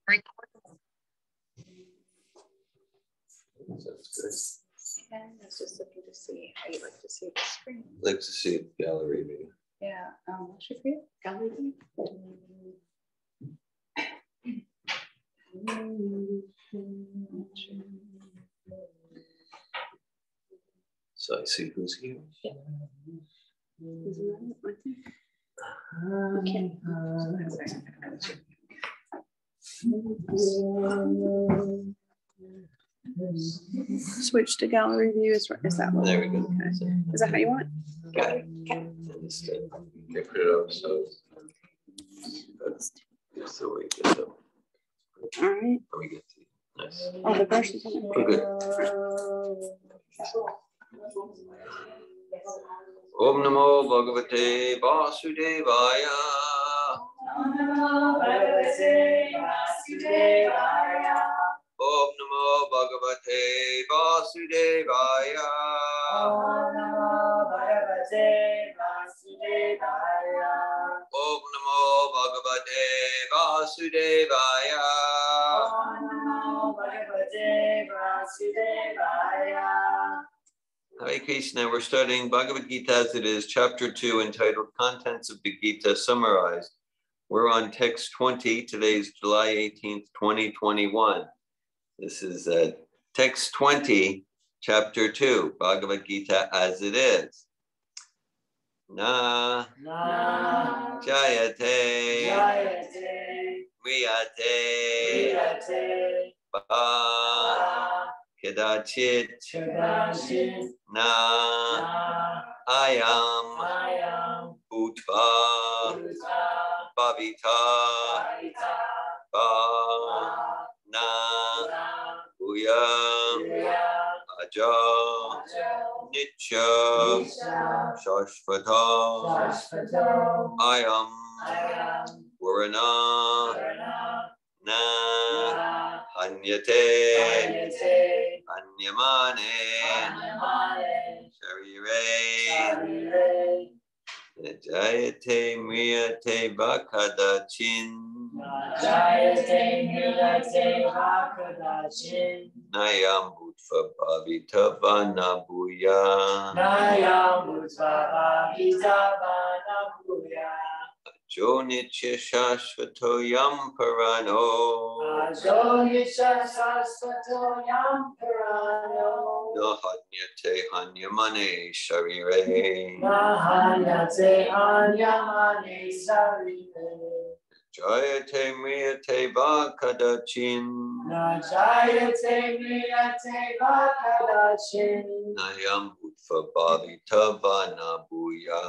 That's good. And I was just looking to see how you like to see the screen. I'd like to see the gallery view. Yeah. What should we do? Gallery view? So I see who's here. Yeah. Isn't that right there? Okay. Switch to gallery view. Is that one? There we go. Okay. Is that how you want it? Got it. Okay. Understood. Get rid of so that's the way it gets up. All right. Are we good? Nice. Oh, the verses on it. We're good. Om Namo Bhagavate Vasudevaya. Om Namo Bhagavate Vasudevaya. Om Namo Bhagavate Vasudevaya. Om Namo Bhagavate Vasudevaya. Om Namo Bhagavate Vasudevaya. Om Namo Bhagavate Vasudevaya. Hare Krishna, we're studying Bhagavad-Gita as it is, chapter 2, entitled Contents of the Gita Summarized. We're on text 20. Today's July 18th, 2021. This is text 20, chapter 2, Bhagavad-Gita as it is. Na Jayate Riyate Ba Kedachit Na Ayam Bhutva Bhavita Ba Na Bhuyam Aja Nitya Shashvata Ayam Purana Na Hanyate Anyamane Sharire Jayate Mriyate Bhakadachin Nayam Bhutva Bhavita Vana Bhuya Ajo Nitya Shashvato Yam Parano No Hanyate Hanyamane Sharire Jayate Mriyate Bhakadachin Nayam Bhutva Bhavita Vana Bhuya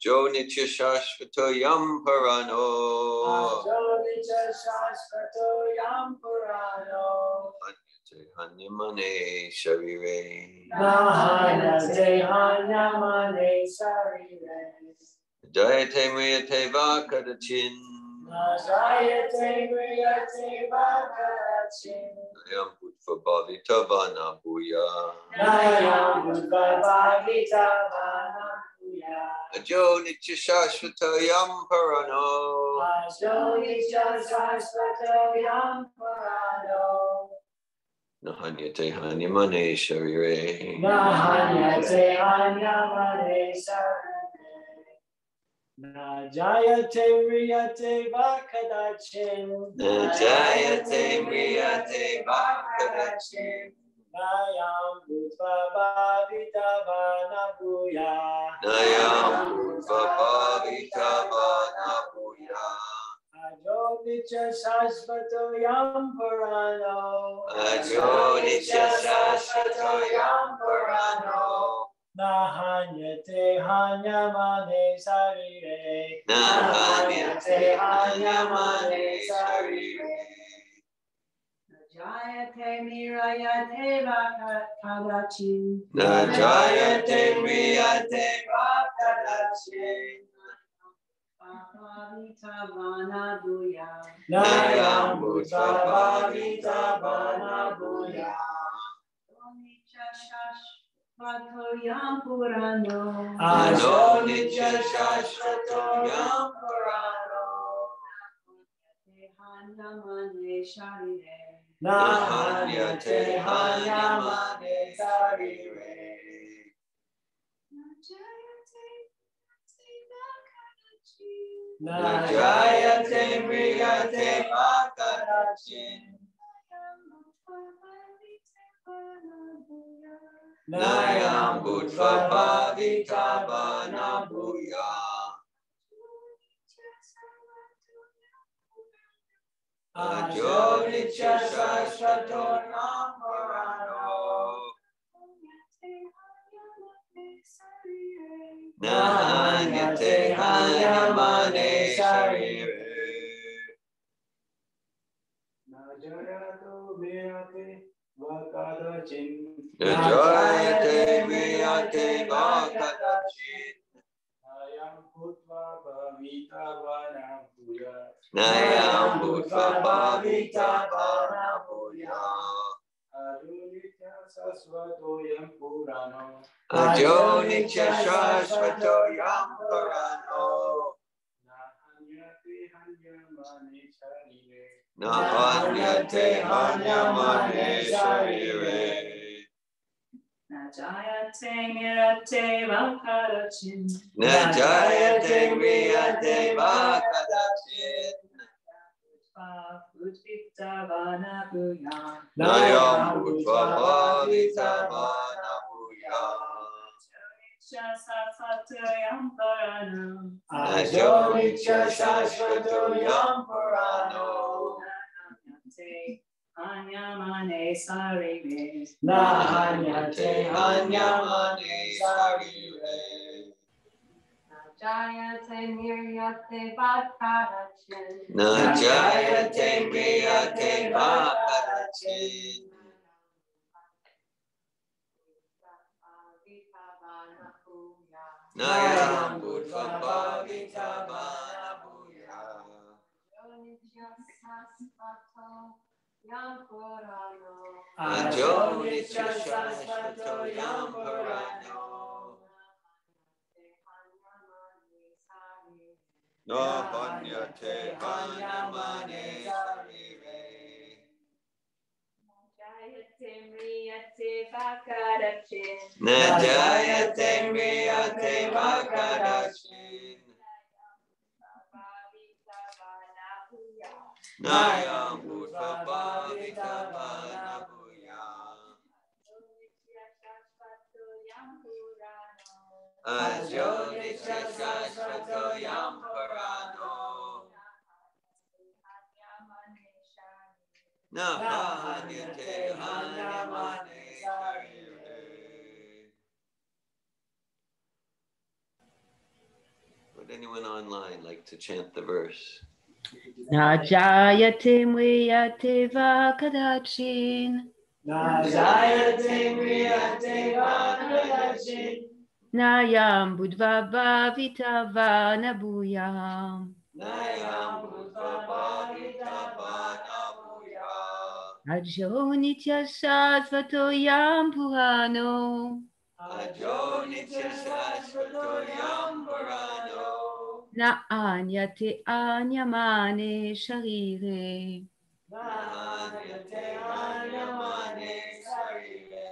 Jo Nitya Shashvato Yam Parano Hanyate Hanyamane Sharire Jayate Mriyate Bhakadachin Nayam Bhutva Bhavita Vana Bhuya Ajo Nitya Shashvata Yam Parano Nahanyate Hanyamane Sharire Jayate Riyate Vakadachin Jayate Mriyate Bhakadachin Nayam Bhutva Bhavita Vana Bhuya Nayam Bhutva Bhavita Vana Bhuya Ajo Nitya Shashvato Yam Purano Ajo Nitya Shashvato Yam Purano Nahanyate Hanyamane Sarire Nahanyate Hanyamane Sharire Jayate Mirayate Vakadachin Jayate Mriyate Bhakadachin Bhavita Vana Bhuya Nayam Bhutva Bhavita Vana Bhuya Vatoyam Purano. Ajo Nitya Shashvatoyam Purano. Hanyamane Sharire. Nahanyate Hanyamane Sarire. Najayate Mriyate Makadachin. Nayam Bhutva Bhavita Vana Bhuya. Ajo Nitya Shashvato Namparano. Nahanyate Hanyamane Sarire. Najayato Meyate Vakadachin. Najayate Mriyate Makadachin. Ayam Bhutva Bhavita Vana Bhuya. Nayam Bhutva Bhavita Vana Bhuya. Adunitya Sasvatoyam Purano. Ajo Nitya Shashvatoyam Purano. Nahanyate Hanyamane Sharire. Nahanyate Hanyamane Sarire. Najayate Mirate Vakadachin. Najayate Mriyate Makadachin. Udvita Vana Bhuya. Nayam Bhutva Bhavita Vana Bhuya. Sasvatoyam Purano. Ajo Nitya Shashvatoyam Purano. Hanyamane Sarire. Nahanyate Hanyamane Sarire. Najayate Miryate Vakadachin. Najayate Mriyate Makadachin. Nayam Bhutva Bhavita Vana Bhuya. Ajo Nitya Shashvatoyam Purano. Nahanyate Hanyamane Sarire. Najayate Mriyate Vakadachin. Najayate Mriyate Makadachin. Nayam Bhutva Bhavita Vana Bhuya. Ajo Nitya Shashvatoyam Purano. Nahanyate Hanyamane Sarire. Would anyone online like to chant the verse? Najayate Mriyate Vakadachin. Najayate Mriyate Vakadachin. Nayam Bhutva Bhavita Vana Bhuya. Nayam Bhutva Bhavita Vana Bhuya. Ajo Nitya Shashvatoyam Purano. Ajo Nitya Shashvatoyam Purano. Nahanyate Hanyamane Sharire. Nahanyate Hanyamane Sarire.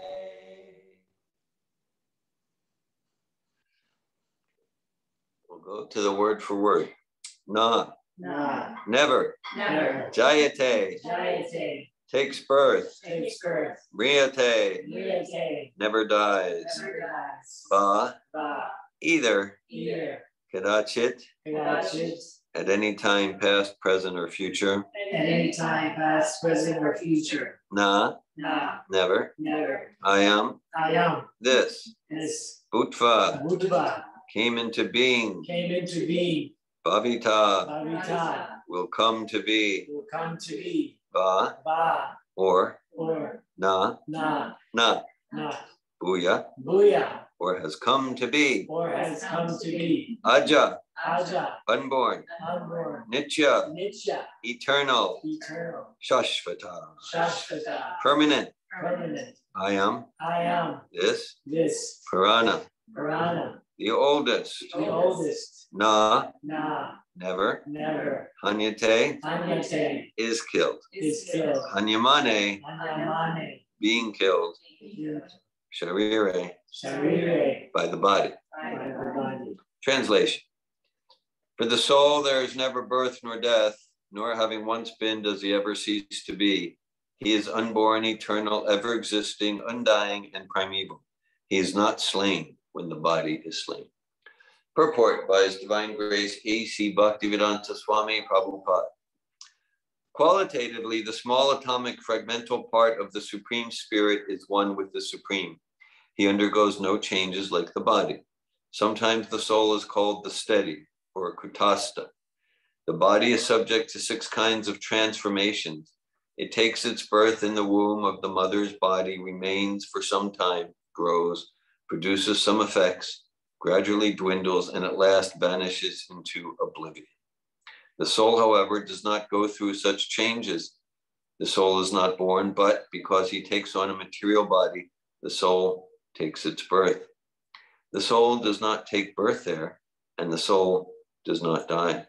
We'll go to the word for word. Na, Na. never. Never. Jayate, Jayate. takes birth. Takes birth. Mriyate, Mriyate. never dies. Never dies. Ba, Ba. either. Either. Kadachit, Kadachit. at any time past, present, or future. At any time, past, present, or future. Na, Na. never. Never. I am. This. This. Bhutva, Bhutva. came into being. Came into being. Bhavita, Bhavita. will come to be. Will come to be. Ba, Ba. or. Or. Na, Na. na. Na. Bhuya, Bhuya. or has come to be. Or has come to be. Aja, Aja. unborn. Unborn. Nitya, Nitya. eternal. Eternal. Shashvata, Shashvata. permanent. Permanent. I am this this Purana, Purana, the oldest. the oldest, Na, na, never. never, Hanyate, Anyate, is killed. is killed, Hanyamane, Anyamane, being killed. Sharire, Sharire, by the body. by the body. Translation. For the soul, there is never birth nor death, nor having once been does he ever cease to be. He is unborn, eternal, ever existing, undying, and primeval. He is not slain when the body is slain. Purport by His Divine Grace A.C. Bhaktivedanta Swami Prabhupada. Qualitatively, the small atomic fragmental part of the Supreme Spirit is one with the Supreme. He undergoes no changes like the body. Sometimes the soul is called the steady, or kutastha. The body is subject to 6 kinds of transformations. It takes its birth in the womb of the mother's body, remains for some time, grows, produces some effects, gradually dwindles, and at last vanishes into oblivion. The soul, however, does not go through such changes. The soul is not born, but because he takes on a material body, the soul takes its birth. The soul does not take birth there, and the soul does not die.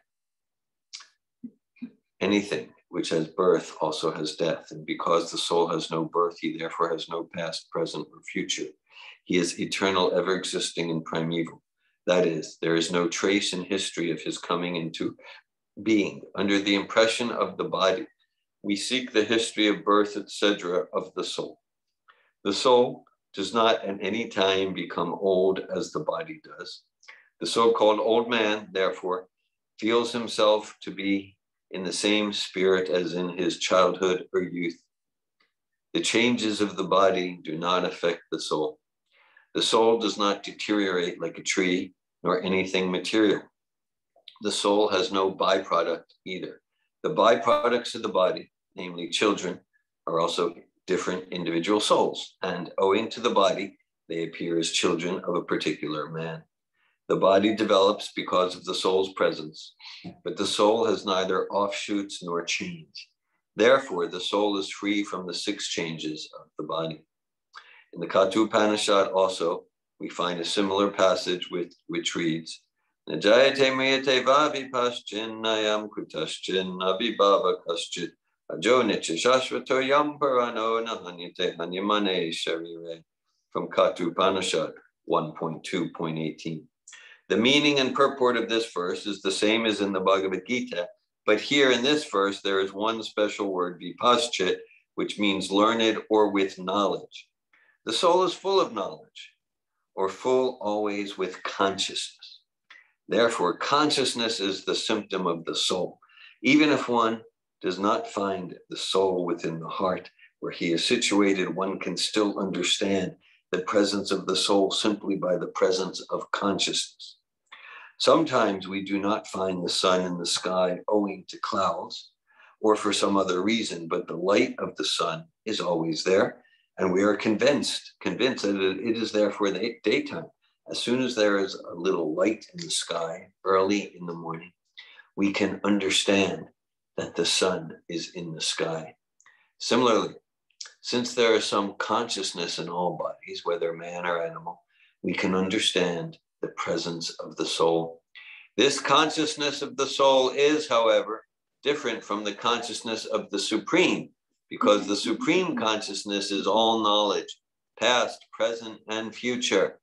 Anything which has birth also has death, and because the soul has no birth, he therefore has no past, present, or future. He is eternal, ever existing, and primeval. That is, there is no trace in history of his coming into being. Under the impression of the body, we seek the history of birth, etc., of the soul. The soul does not at any time become old as the body does. The so-called old man, therefore, feels himself to be in the same spirit as in his childhood or youth. The changes of the body do not affect the soul. The soul does not deteriorate like a tree, nor anything material. The soul has no byproduct either. The byproducts of the body, namely children, are also different individual souls, and owing to the body, they appear as children of a particular man. The body develops because of the soul's presence, but the soul has neither offshoots nor change. Therefore, the soul is free from the 6 changes of the body. In the Katha also, we find a similar passage which reads, Najayate miyate vavi paschin nayam kutaschin abhibhava kaschit ajo nicha shashvato yam parano nahanyate hanyamane sharire, from Katha 1.2.18. The meaning and purport of this verse is the same as in the Bhagavad-Gita, but here in this verse, there is one special word, vipaschit, which means learned or with knowledge. The soul is full of knowledge, or full always with consciousness. Therefore, consciousness is the symptom of the soul. Even if one does not find the soul within the heart where he is situated, one can still understand the presence of the soul simply by the presence of consciousness. Sometimes we do not find the sun in the sky owing to clouds or for some other reason, but the light of the sun is always there, and we are convinced that it is there for the daytime. As soon as there is a little light in the sky early in the morning, we can understand that the sun is in the sky. Similarly, since there is some consciousness in all bodies, whether man or animal, we can understand the presence of the soul. This consciousness of the soul is, however, different from the consciousness of the Supreme, because the Supreme consciousness is all knowledge, past, present, and future.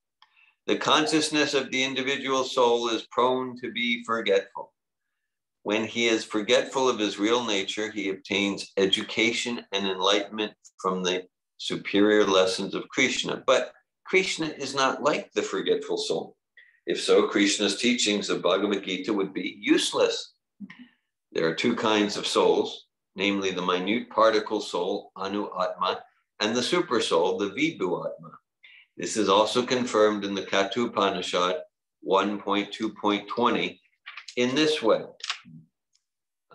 The consciousness of the individual soul is prone to be forgetful. When he is forgetful of his real nature, he obtains education and enlightenment from the superior lessons of Krishna. But Krishna is not like the forgetful soul. If so, Krishna's teachings of Bhagavad-Gita would be useless. There are 2 kinds of souls, namely the minute particle soul, Anu Atma, and the super soul, the Vibhu Atma. This is also confirmed in the Katha 1.2.20 in this way.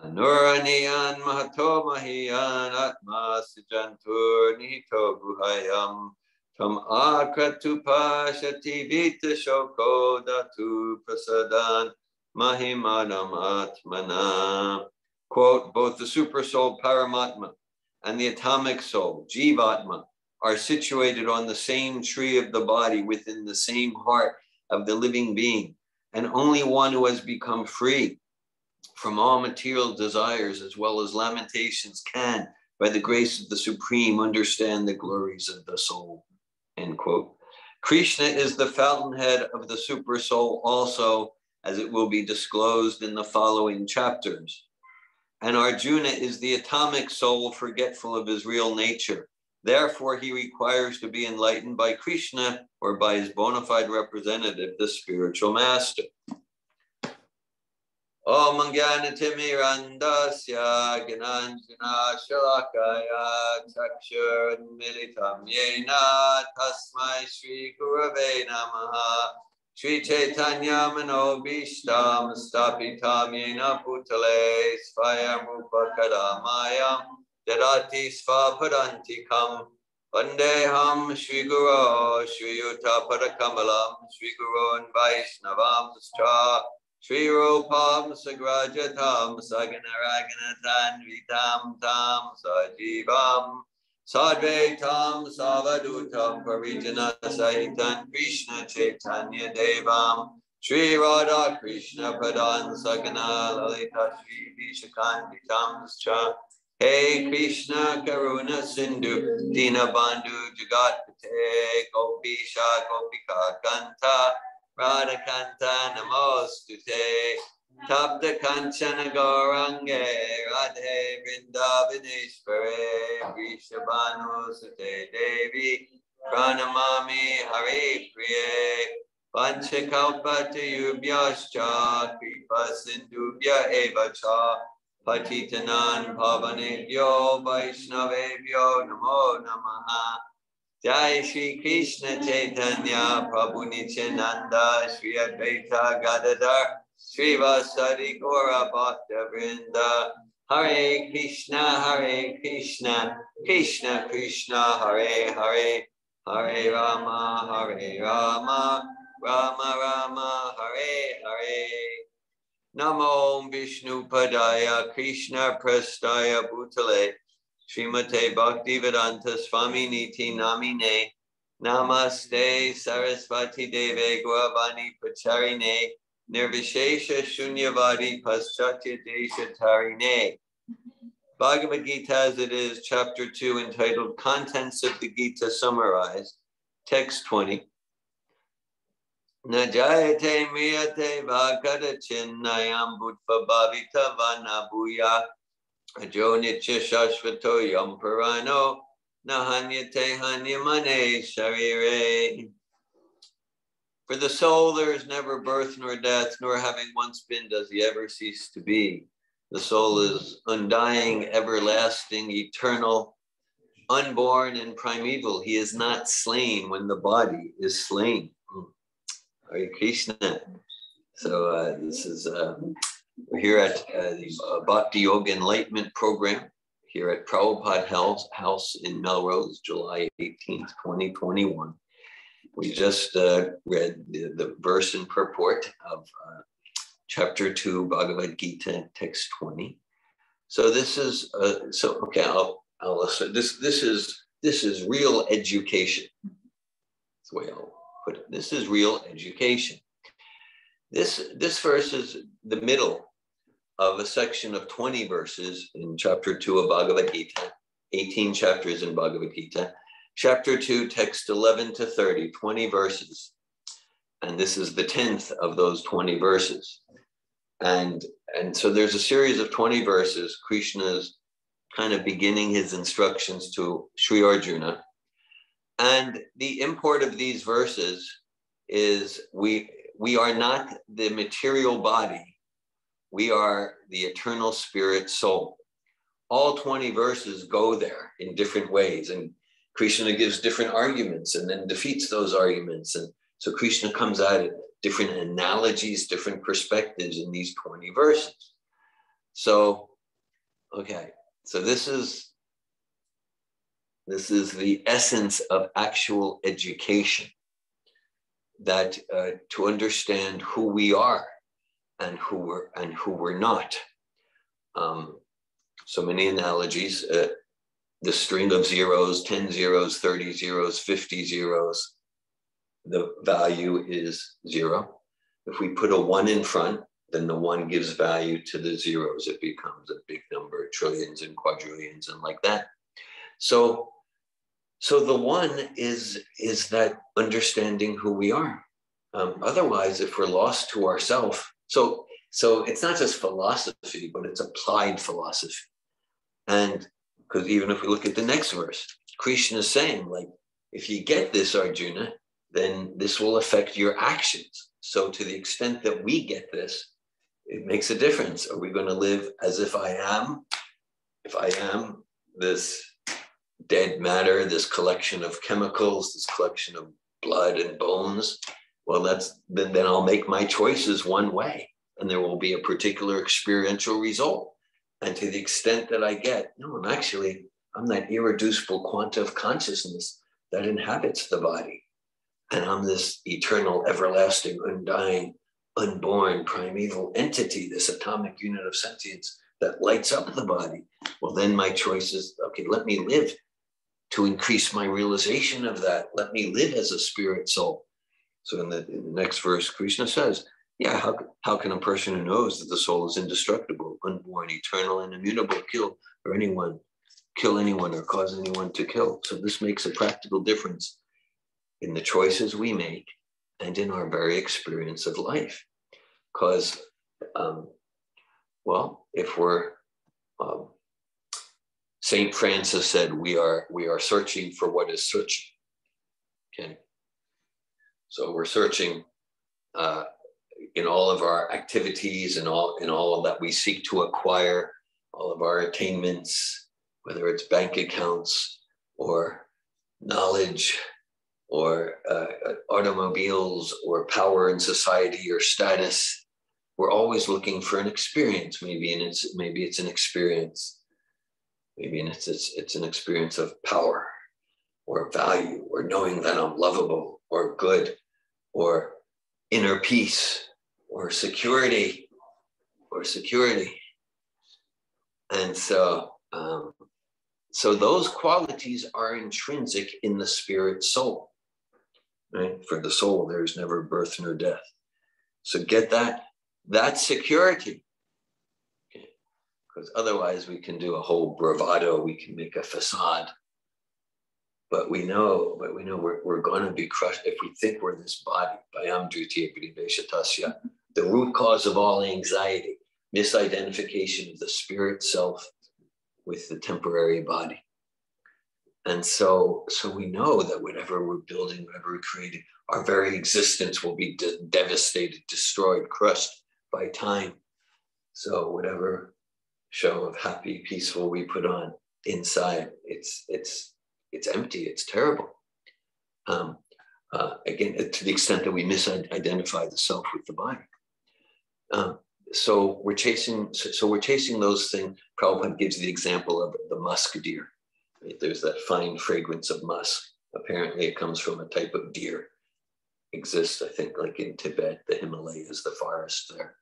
Anuraniyan mahato mahiyan atma sijantur nihito guhayam tam akratupa shati vita shoko datu prasadan mahimanam atmana. Quote, both the super soul Paramatma and the atomic soul Jivatma are situated on the same tree of the body within the same heart of the living being. And only one who has become free from all material desires as well as lamentations can, by the grace of the Supreme, understand the glories of the soul. End quote. Krishna is the fountainhead of the super soul also, as it will be disclosed in the following chapters. And Arjuna is the atomic soul forgetful of his real nature. Therefore, he requires to be enlightened by Krishna or by his bona fide representative, the spiritual master. Om Jnanatimirandasya Gnanjana Shalakaya Chakshur Militam Yena Tasmai Shri Gurave Namaha Shri Chaitanya Manobishtam Stapitam Yena Putale Svayam Upakadamayam Dadati Svapadantikam Vandeham Shri Guru Shri Yuta Padakamalam Shri Guru and Vaishnavam Scha Shri Rupam Sagrajatam Saganaraganatam Vitam Tam Sajivam Sadvaitam Savadutam Parijana Sahitan Krishna Chaitanya Devam Shri Radha Krishna Padan Sagana Lalita Shri Vishakantitam Cha Hey Krishna Karuna Sindhu Dina Bandhu Jagatpate Gopisha Gopika Kanta Radha Kanta Namostute Tapta Kanchana Gaurange Radhe Vrindavaneshware Vrishabhanu Sute Devi Pranamami Hare Priye Panchakalpatayubhyascha Kripa Sindhubhya Eva Cha Patitanan Pavanebhyo Vaishnavebhyo Namo Namaha Jai Shri Krishna Chaitanya Prabhu Nityananda Shri Advaita Gadadhar Shri Vasari Gaura Bhakta Vrinda Hare Krishna Krishna Krishna Hare Hare Hare Rama Rama Rama Hare Hare Namo Vishnu Padaya Krishna Prastaya Bhutale Srimate Bhaktivedanta Swami Niti Namine Namaste Sarasvati Deve Gauravani Pacharine Nirvishesha Shunyavadi Paschatya Desha Tarine. Bhagavad-Gita as it is, chapter 2, entitled Contents of the Gita Summarized, text 20. Najayate miyate vakada chinnayam bhutva bhavita vanabuya ajo nitya shashvato yam parano nahanyate hanyamane sharire. For the soul there is never birth nor death, nor having once been does he ever cease to be. The soul is undying, everlasting, eternal, unborn, and primeval. He is not slain when the body is slain. Hare Krishna. So this is, we're here at the Bhakti Yoga Enlightenment program here at Prabhupada House in Melrose, July 18th, 2021. We just read the verse and purport of chapter 2, Bhagavad-Gita, text 20. So this is, okay, I'll listen. This is real education. That's the way I'll put it. This is real education. This verse is the middle of a section of 20 verses in chapter 2 of Bhagavad-Gita, 18 chapters in Bhagavad-Gita. Chapter 2, text 11 to 30, 20 verses. And this is the 10th of those 20 verses. And so there's a series of 20 verses. Krishna's kind of beginning his instructions to Sri Arjuna. And the import of these verses is we are not the material body. We are the eternal spirit soul. All 20 verses go there in different ways. And Krishna gives different arguments and then defeats those arguments. And so Krishna comes at it, different analogies, different perspectives in these 20 verses. So, okay, so this is the essence of actual education, that to understand who we are and who we're not. So many analogies. the string of zeros, 10 zeros, 30 zeros, 50 zeros, the value is 0. If we put a 1 in front, then the 1 gives value to the zeros. It becomes a big number, trillions and quadrillions and like that. So the 1 is that understanding who we are. Otherwise, if we're lost to ourselves, so it's not just philosophy, but it's applied philosophy. And because even if we look at the next verse, Krishna is saying, like, if you get this, Arjuna, then this will affect your actions. So to the extent that we get this, it makes a difference. Are we going to live as if I am this dead matter, this collection of chemicals, this collection of blood and bones? Well, then I'll make my choices one way, and there will be a particular experiential result. And to the extent that I get, no, I'm that irreducible quanta of consciousness that inhabits the body. And I'm this eternal, everlasting, undying, unborn, primeval entity, this atomic unit of sentience that lights up the body. Well, then my choice is, okay, let me live to increase my realization of that. Let me live as a spirit soul. So in the next verse, Krishna says, yeah, how can a person who knows that the soul is indestructible, unborn, eternal, and immutable kill anyone or cause anyone to kill? So this makes a practical difference in the choices we make and in our very experience of life. Because, if we're, Saint Francis said, we are searching for what is searching. Okay, so we're searching in all of our activities and all of that we seek to acquire, all of our attainments, whether it's bank accounts or knowledge or automobiles or power in society or status. We're always looking for an experience. Maybe it's an experience. Maybe it's an experience of power or value or knowing that I'm lovable or good or inner peace or security. And so those qualities are intrinsic in the spirit soul. Right? For the soul, there is never birth nor death. So get that security. Okay? Because otherwise we can do a whole bravado, we can make a facade. But we know we're going to be crushed if we think we're this body. The root cause of all anxiety, misidentification of the spirit self with the temporary body. And so we know that whatever we're building, whatever we're creating, our very existence will be devastated, destroyed, crushed by time. So whatever show of happy, peaceful we put on inside, it's empty, it's terrible. Again, to the extent that we misidentify the self with the body. So we're chasing those things. Prabhupada gives the example of the musk deer. Right? There's that fine fragrance of musk. Apparently it comes from a type of deer. Exists, I think, like in Tibet, the Himalayas, the forest there.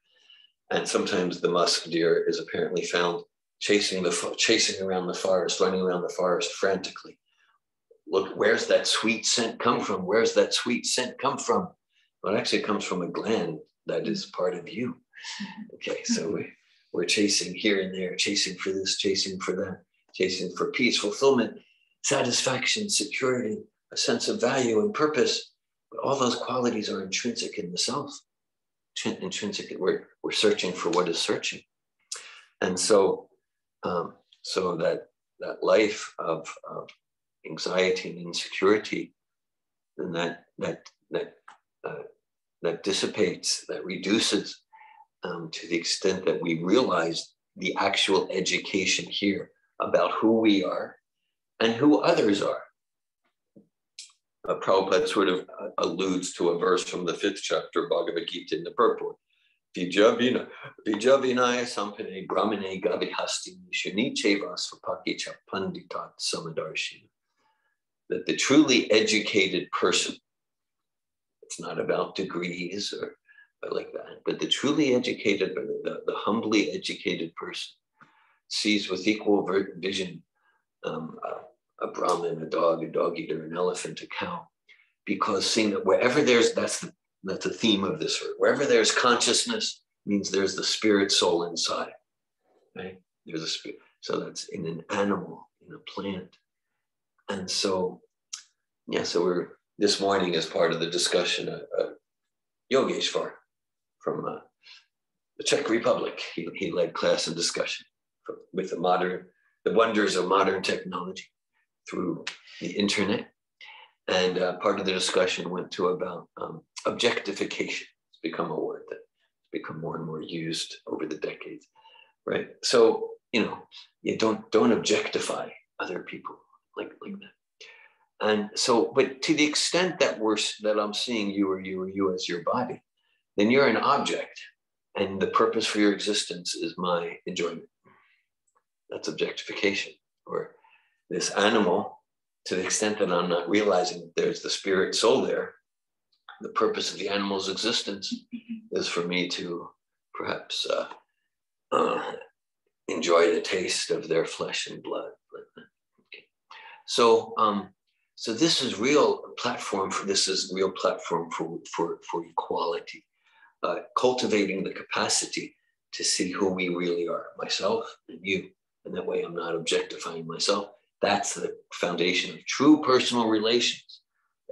And sometimes the musk deer is apparently found chasing around the forest, running around the forest frantically. Look, where's that sweet scent come from? Where's that sweet scent come from? Well, it actually comes from a gland that is part of you. Okay, so we're chasing here and there, chasing for this, chasing for that, chasing for peace, fulfillment, satisfaction, security, a sense of value and purpose. But all those qualities are intrinsic in the self. Intrinsic, we're searching for what is searching. And so that life of anxiety and insecurity, then that dissipates, that reduces to the extent that we realize the actual education here about who we are and who others are. Prabhupada sort of alludes to a verse from the 5th chapter of Bhagavad-Gita in the purport. Vijavina Vinaya Sampane Brahmane Gabihasti Shuniche Vasvapaki Chapanditat Samadarshina. That the truly educated person, it's not about degrees or like that, but the truly educated, the humbly educated person sees with equal vision a Brahmin, a dog eater, an elephant, a cow, because seeing that wherever that's the theme of this. Wherever there's consciousness means there's the spirit soul inside, right? There's a spirit. So that's in an animal, in a plant. And so, yeah, so we're, this morning as part of the discussion, Yogeshwar from the Czech Republic, he led class and discussion with the wonders of modern technology through the internet. And part of the discussion went to about objectification. It's become a word that's become more and more used over the decades, right? So, you don't objectify other people like that. And so, but to the extent that I'm seeing you or you as your body, then you're an object, and the purpose for your existence is my enjoyment. That's objectification. Or this animal, to the extent that I'm not realizing that there's the spirit soul there, the purpose of the animal's existence is for me to perhaps enjoy the taste of their flesh and blood. Okay. So, so this is real platform for equality, cultivating the capacity to see who we really are, myself and you, and that way I'm not objectifying myself. That's the foundation of true personal relations.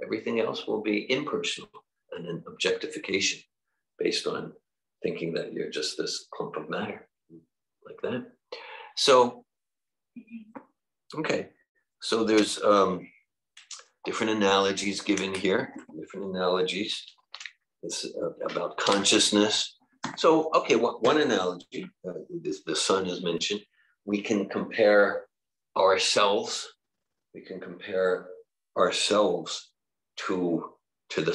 Everything else will be impersonal and an objectification based on thinking that you're just this clump of matter, like that. So, okay. So there's different analogies given here, different analogies. It's about consciousness. So, okay, one analogy, the sun is mentioned. We can compare ourselves to the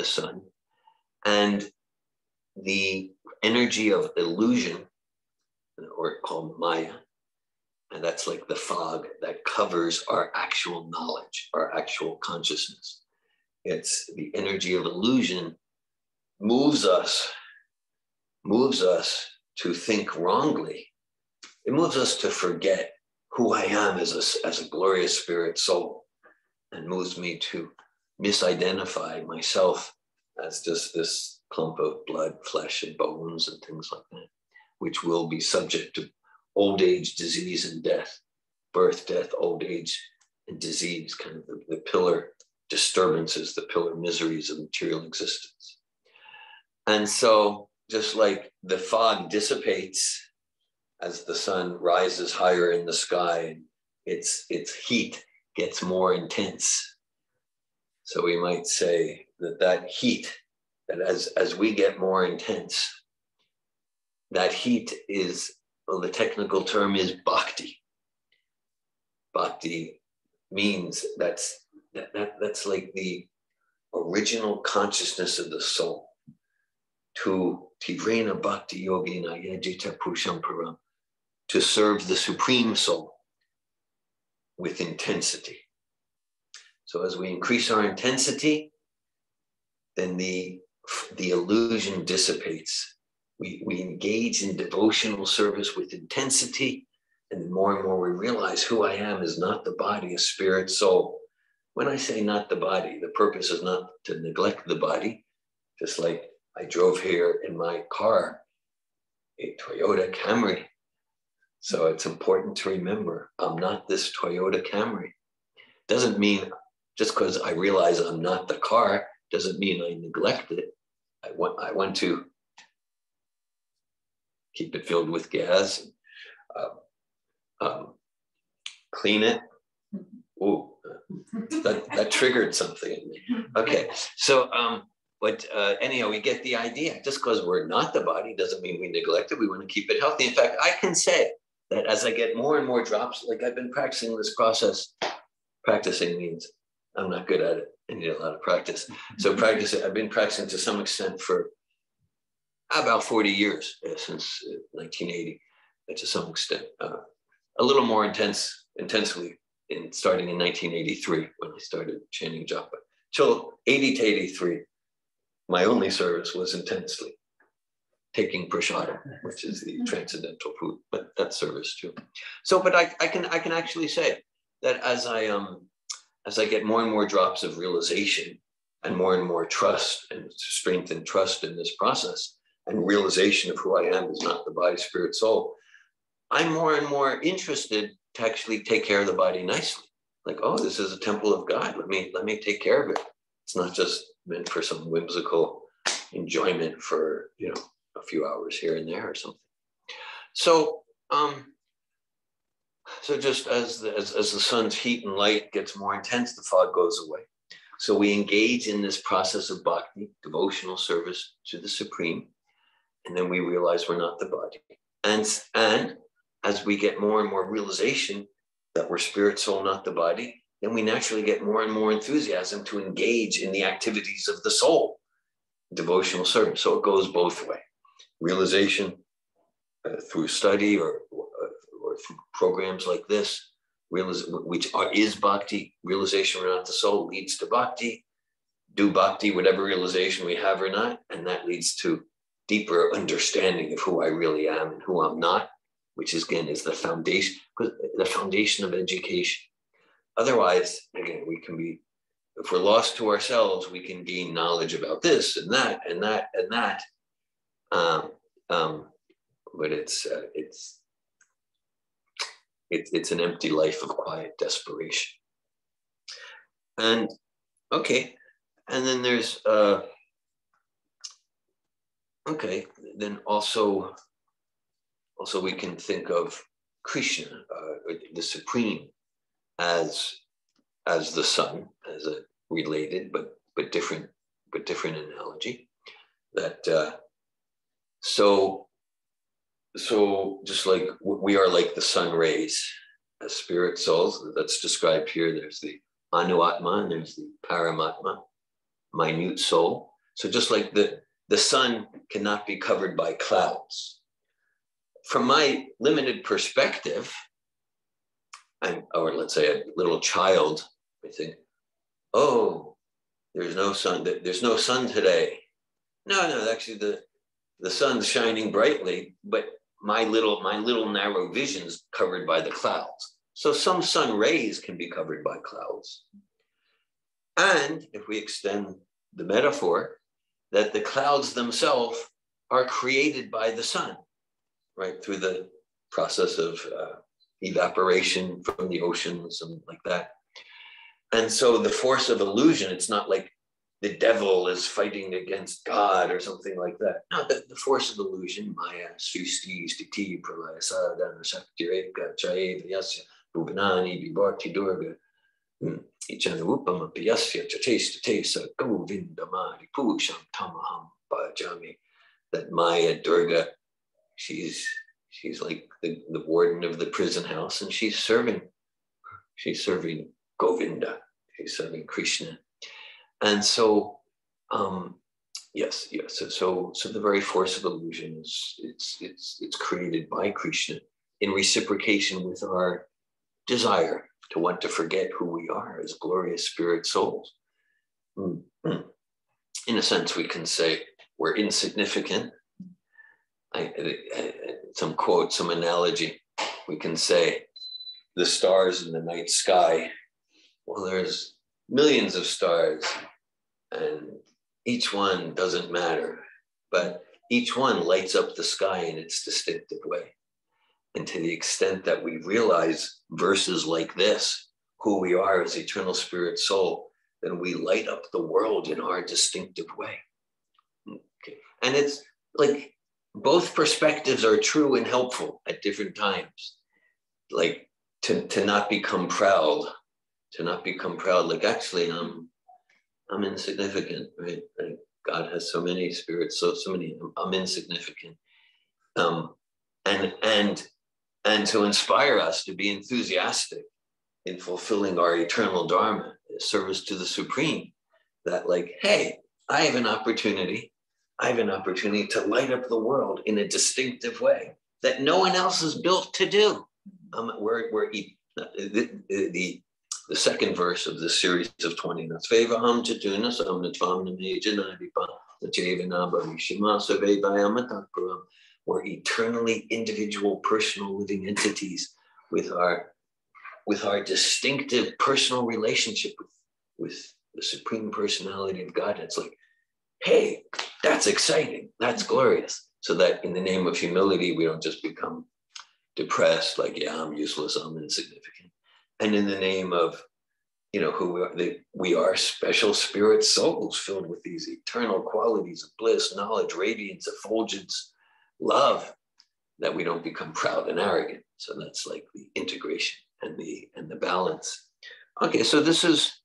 sun, and the energy of illusion, or called Maya, and that's like the fog that covers our actual knowledge, our actual consciousness. It's the energy of illusion moves us to think wrongly. It moves us to forget who I am as a glorious spirit soul, and moves me to misidentify myself as just this clump of blood, flesh, and bones and things like that, which will be subject to old age, disease, and death, birth, death, old age, and disease, kind of the pillar disturbances, the pillar miseries of material existence. And so just like the fog dissipates as the sun rises higher in the sky, and its heat gets more intense. So we might say that heat, that as we get more intense, that heat is, well, the technical term is bhakti. Bhakti means that's like the original consciousness of the soul. To tivrena bhakti yogina yajita purusham param, to serve the supreme soul with intensity. So as we increase our intensity, then the illusion dissipates. We engage in devotional service with intensity, and the more and more we realize who I am is not the body, a spirit soul. When I say not the body, the purpose is not to neglect the body, just like I drove here in my car, a Toyota Camry. So it's important to remember, I'm not this Toyota Camry. Doesn't mean just because I realize I'm not the car, doesn't mean I neglect it. I want to keep it filled with gas, clean it. Ooh, that triggered something in me. Okay, so but anyhow, we get the idea. Just because we're not the body doesn't mean we neglect it. We want to keep it healthy. In fact, I can say that as I get more and more drops, like I've been practicing this process. Practicing means I'm not good at it. I need a lot of practice. So I've been practicing to some extent for about 40 years, since 1980, to some extent. A little more intensely starting in 1983 when I started chanting japa. Till 80 to 83, my only service was intensely taking prasada, which is the transcendental food, but that's service too. So, but I can actually say that as I get more and more drops of realization and more trust and strength and trust in this process and realization of who I am is not the body, spirit, soul, I'm more and more interested to actually take care of the body nicely. Like, oh, this is a temple of God. Let me take care of it. It's not just meant for some whimsical enjoyment for, a few hours here and there or something. So, so just as the sun's heat and light gets more intense, the fog goes away. So we engage in this process of bhakti, devotional service to the Supreme, and then we realize we're not the body. And as we get more and more realization that we're spirit, soul, not the body, then we naturally get more and more enthusiasm to engage in the activities of the soul, devotional service. So it goes both ways. Realization through study or through programs like this, is bhakti. Realization we're not the soul leads to bhakti. Do bhakti, whatever realization we have or not, and that leads to deeper understanding of who I really am and who I'm not, which is, again, is the foundation of education. Otherwise, again, we can be, if we're lost to ourselves, we can gain knowledge about this and that and that and that. But it's an empty life of quiet desperation. And okay, and then there's then also we can think of Krishna, the Supreme, as the sun, as a related but different analogy. That so just like we are like the sun rays as spirit souls, that's described here. There's the Anuatma and there's the Paramatma, minute soul. So just like the sun cannot be covered by clouds. From my limited perspective, or let's say a little child, I think, oh, there's no sun today. No, actually the sun's shining brightly, but my little narrow vision's covered by the clouds. So some sun rays can be covered by clouds. And if we extend the metaphor, that the clouds themselves are created by the sun, right? Through the process of evaporation from the oceans and like that. And so the force of illusion, it's not like the devil is fighting against God or something like that. No, the force of illusion, Maya, Srishti, Stiti, Pralaya, Sadhana, Shaktireka, Chayeva, Yasya, Bhuvanani, Vibhakti, Durga, Ichanupama, Piyasya, Chatesa, Govinda, Mari, Pusham, Tamaham, Bhajami. That Maya, Durga, she's like the warden of the prison house, and she's serving Govinda, she's serving Krishna. And so, yes. So the very force of illusion it's created by Krishna in reciprocation with our desire to want to forget who we are as glorious spirit souls. In a sense, we can say we're insignificant. Some quote, some analogy. We can say the stars in the night sky. Well, there's millions of stars, and each one doesn't matter, but each one lights up the sky in its distinctive way. And to the extent that we realize verses like this, who we are as eternal spirit soul, then we light up the world in our distinctive way. Okay. And it's like both perspectives are true and helpful at different times. Like to not become proud, like actually I'm insignificant, right? Like God has so many spirits, so many, I'm insignificant. And to inspire us to be enthusiastic in fulfilling our eternal dharma, service to the Supreme, that like, hey, I have an opportunity to light up the world in a distinctive way that no one else is built to do. The second verse of this series of 20. We're eternally individual, personal living entities with our distinctive personal relationship with the Supreme Personality of God. It's like, hey, that's exciting. That's glorious. So that in the name of humility, we don't just become depressed, like, yeah, I'm useless, I'm insignificant. And in the name of, who we are special spirit souls filled with these eternal qualities of bliss, knowledge, radiance, effulgence, love, that we don't become proud and arrogant. So that's like the integration and the balance. Okay, so this is,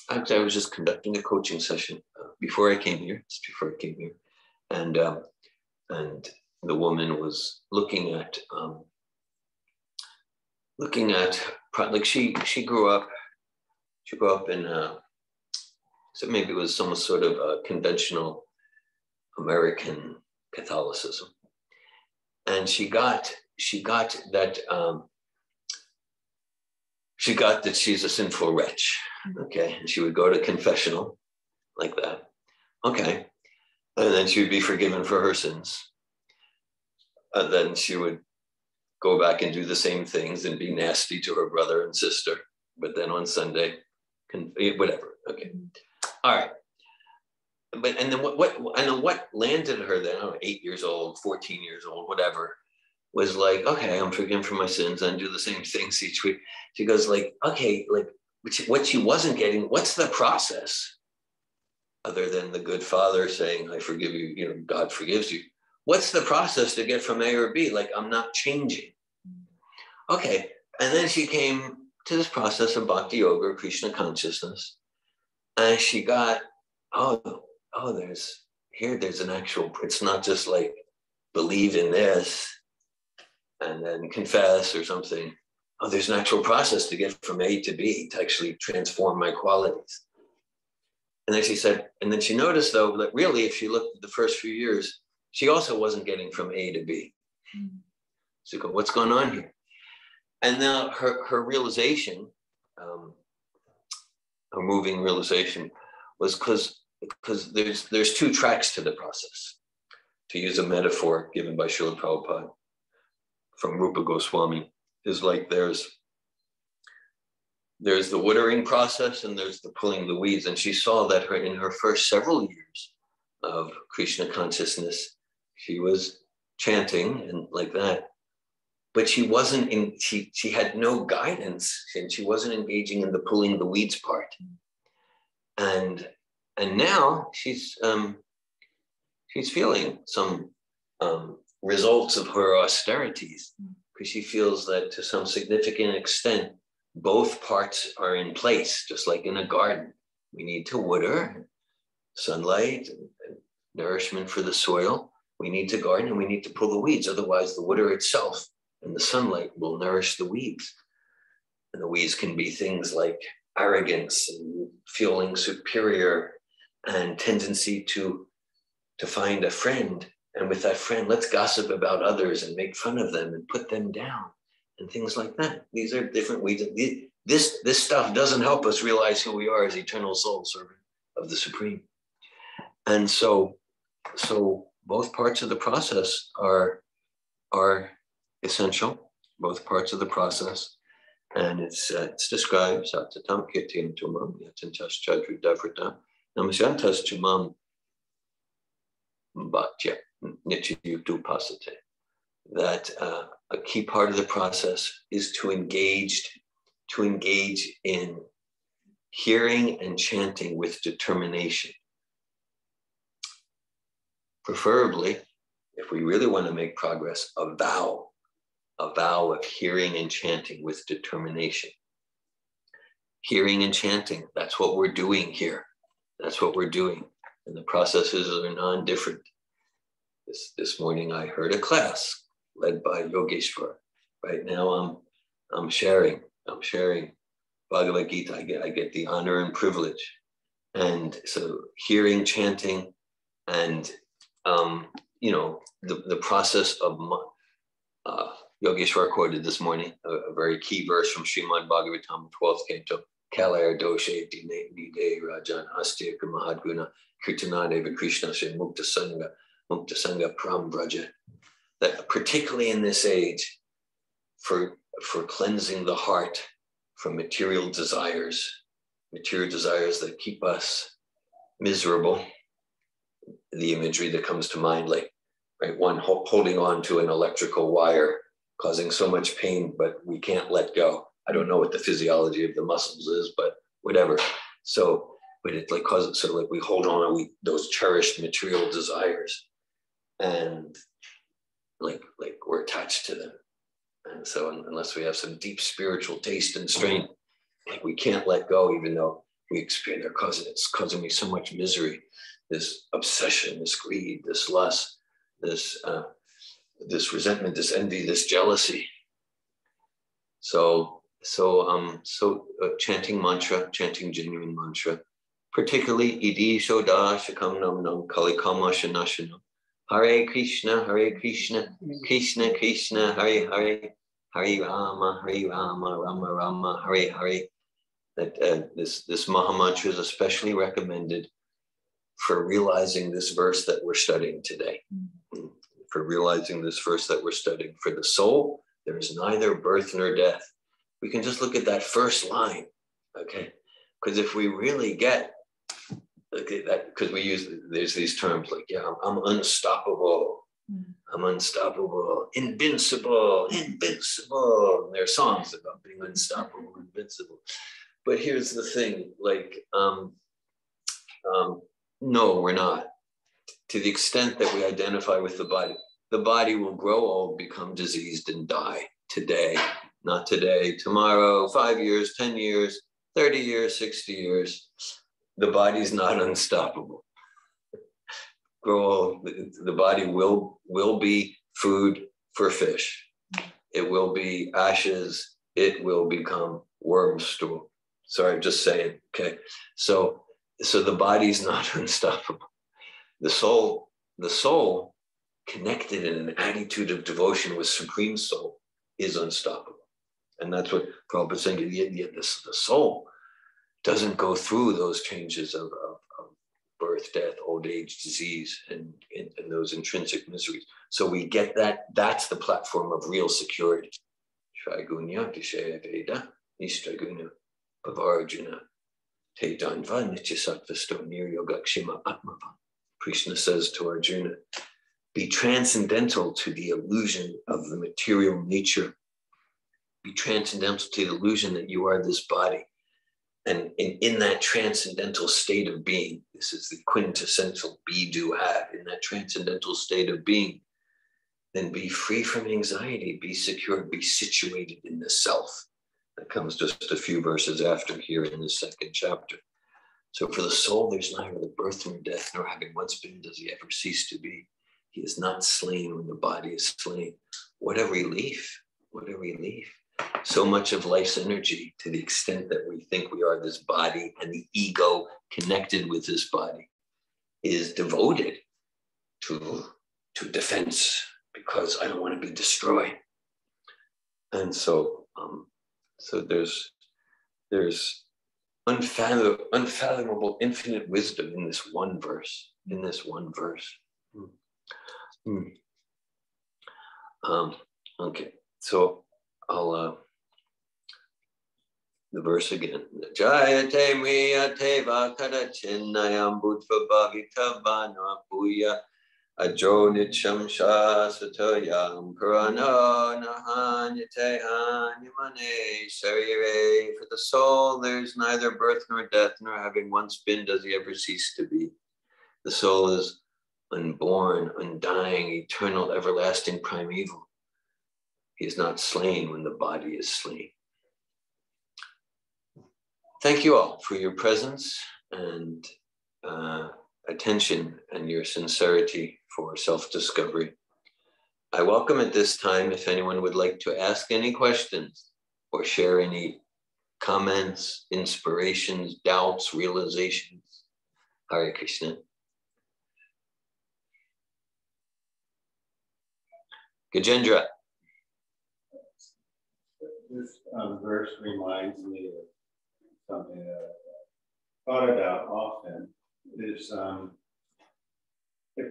actually, I was just conducting a coaching session before I came here, and the woman was looking at like she grew up in so maybe it was some sort of conventional American Catholicism, and she got that she's a sinful wretch. Okay, and she would go to confessional like that. Okay, and then she would be forgiven for her sins, and then she would go back and do the same things and be nasty to her brother and sister, but then on Sunday, whatever. Okay, all right. But and then what landed her then? I don't know, 8 years old, 14 years old, whatever, was like, okay, I'm forgiven for my sins and do the same things each week. She goes like, okay, like what she wasn't getting, what's the process other than the good father saying, I forgive you, God forgives you. What's the process to get from A or B? Like, I'm not changing. Okay. And then she came to this process of Bhakti Yoga, Krishna consciousness. And she got, there's an actual, it's not just like believe in this and then confess or something. Oh, there's an actual process to get from A to B to actually transform my qualities. And then she said, and then she noticed though, that really, if she looked at the first few years, she also wasn't getting from A to B. So you go, what's going on here? And now her realization, her moving realization was because there's two tracks to the process. To use a metaphor given by Srila Prabhupada from Rupa Goswami, is like there's the watering process and there's the pulling the weeds. And she saw that in her first several years of Krishna consciousness, she was chanting and like that, but she wasn't she had no guidance and she wasn't engaging in the pulling the weeds part. And now she's feeling some results of her austerities, because she feels that to some significant extent, both parts are in place, just like in a garden. We need to water, sunlight, and nourishment for the soil. We need to garden and we need to pull the weeds. Otherwise, the water itself and the sunlight will nourish the weeds. And the weeds can be things like arrogance and feeling superior and tendency to find a friend. And with that friend, let's gossip about others and make fun of them and put them down and things like that. These are different weeds. This stuff doesn't help us realize who we are as eternal soul servant of the Supreme. And so both parts of the process are essential, both parts of the process. And it's described, Satatam Kirtim Tumam, Yatantas Chadri Davrita, Namasyantas Tumam Bhaktya Nityayuktu Pasate. That a key part of the process is to engage in hearing and chanting with determination. Preferably, if we really want to make progress, a vow of hearing and chanting with determination. Hearing and chanting, that's what we're doing here. That's what we're doing. And the processes are non-different. This morning I heard a class led by Yogeshwar. Right now I'm sharing Bhagavad-Gita. I get the honor and privilege. And so hearing, chanting, and the process of Yogeshwar quoted this morning a very key verse from Srimad Bhagavatam 12th Canto. Kalayar doshe dine rajan astya mahadguna Kirtanadeva Krishna Mukta Sangha Pram Braja. That particularly in this age, for cleansing the heart from material desires that keep us miserable. The imagery that comes to mind, like, right, one holding on to an electrical wire, causing so much pain, but we can't let go. I don't know what the physiology of the muscles is, but whatever. So, but it like causes, so like we hold on to those cherished material desires, and like we're attached to them. And so unless we have some deep spiritual taste and strength, like we can't let go, even though we experience it's causing me so much misery. This obsession, this greed, this lust, this resentment, this envy, this jealousy. So chanting mantra, chanting genuine mantra, particularly Idi Shoda Shakam Nam Nam Kalikama Shanashana. Hare Krishna, Krishna Krishna, Hare Hare, Hare Rama, Rama Rama, Hare Hare. That this Maha Mantra is especially recommended for realizing this verse that we're studying today. For realizing this verse that we're studying. For the soul, there is neither birth nor death. We can just look at that first line, okay? Because if we really get, okay, that, because there's these terms like, yeah, I'm unstoppable. I'm unstoppable, invincible. And there are songs about being unstoppable, invincible. But here's the thing, like, no, we're not. To the extent that we identify with the body will grow old, become diseased, and die today, not today, tomorrow, 5 years, 10 years, 30 years, 60 years. The body's not unstoppable. Grow old, the body will be food for fish. It will be ashes. It will become worm stool. Sorry, I'm just saying, okay? So the body's not unstoppable. The soul connected in an attitude of devotion with Supreme Soul is unstoppable. And that's what Prabhupada is saying. Yet the soul doesn't go through those changes of birth, death, old age, disease, and those intrinsic miseries. So we get that. That's the platform of real security. Shaigunya Dishaya Veda, Nishtaguna, Pavarjuna, Te Danva, Nityasattvasto, Niryogakshima Atmava. Krishna says to Arjuna, be transcendental to the illusion of the material nature. Be transcendental to the illusion that you are this body. And in that transcendental state of being, this is the quintessential be, do, have, in that transcendental state of being, then be free from anxiety, be secure, be situated in the self. That comes just a few verses after here in the second chapter. So for the soul, there's neither the birth nor death, nor having once been does he ever cease to be. He is not slain when the body is slain. What a relief, what a relief. So much of life's energy, to the extent that we think we are this body and the ego connected with this body, is devoted to defense because I don't want to be destroyed. And so there's unfathomable infinite wisdom in this one verse, Okay, so I'll the verse again. Jayate mriyate vakara chinnayam bhutva bhavitavana puya ajo nityam shasvatoyam purano nahanyate hanyamane sarire. For the soul, there's neither birth nor death, nor having once been does he ever cease to be. The soul is unborn, undying, eternal, everlasting, primeval. He is not slain when the body is slain. Thank you all for your presence and attention and your sincerity for self-discovery. I welcome at this time if anyone would like to ask any questions or share any comments, inspirations, doubts, realizations. Hare Krishna. Gajendra. This verse reminds me of something that I've thought about often. is a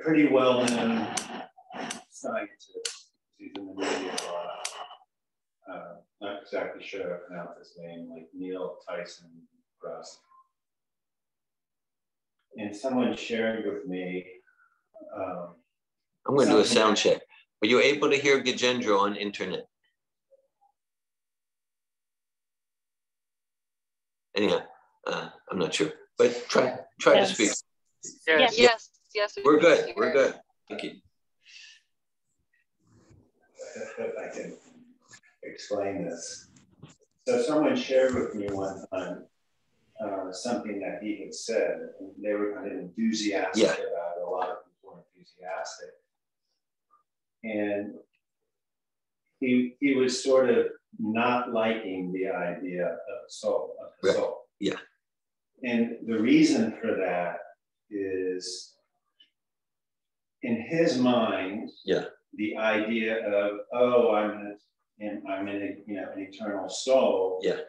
pretty well-known scientist. He's in the media a lot. Not exactly sure how to pronounce his name, like Neil Tyson Gross. And someone shared with me. I'm going to do a sound check. Were you able to hear Gajendra on internet? Anyhow, I'm not sure, but try to speak. Yes. We're good. We're good. Thank you. I can explain this. So someone shared with me one time something that he had said, and they were kind of enthusiastic about it. A lot of people were enthusiastic. And he was sort of not liking the idea of the soul. Yeah. And the reason for that is, in his mind, the idea of, oh, I'm an eternal soul. Yeah.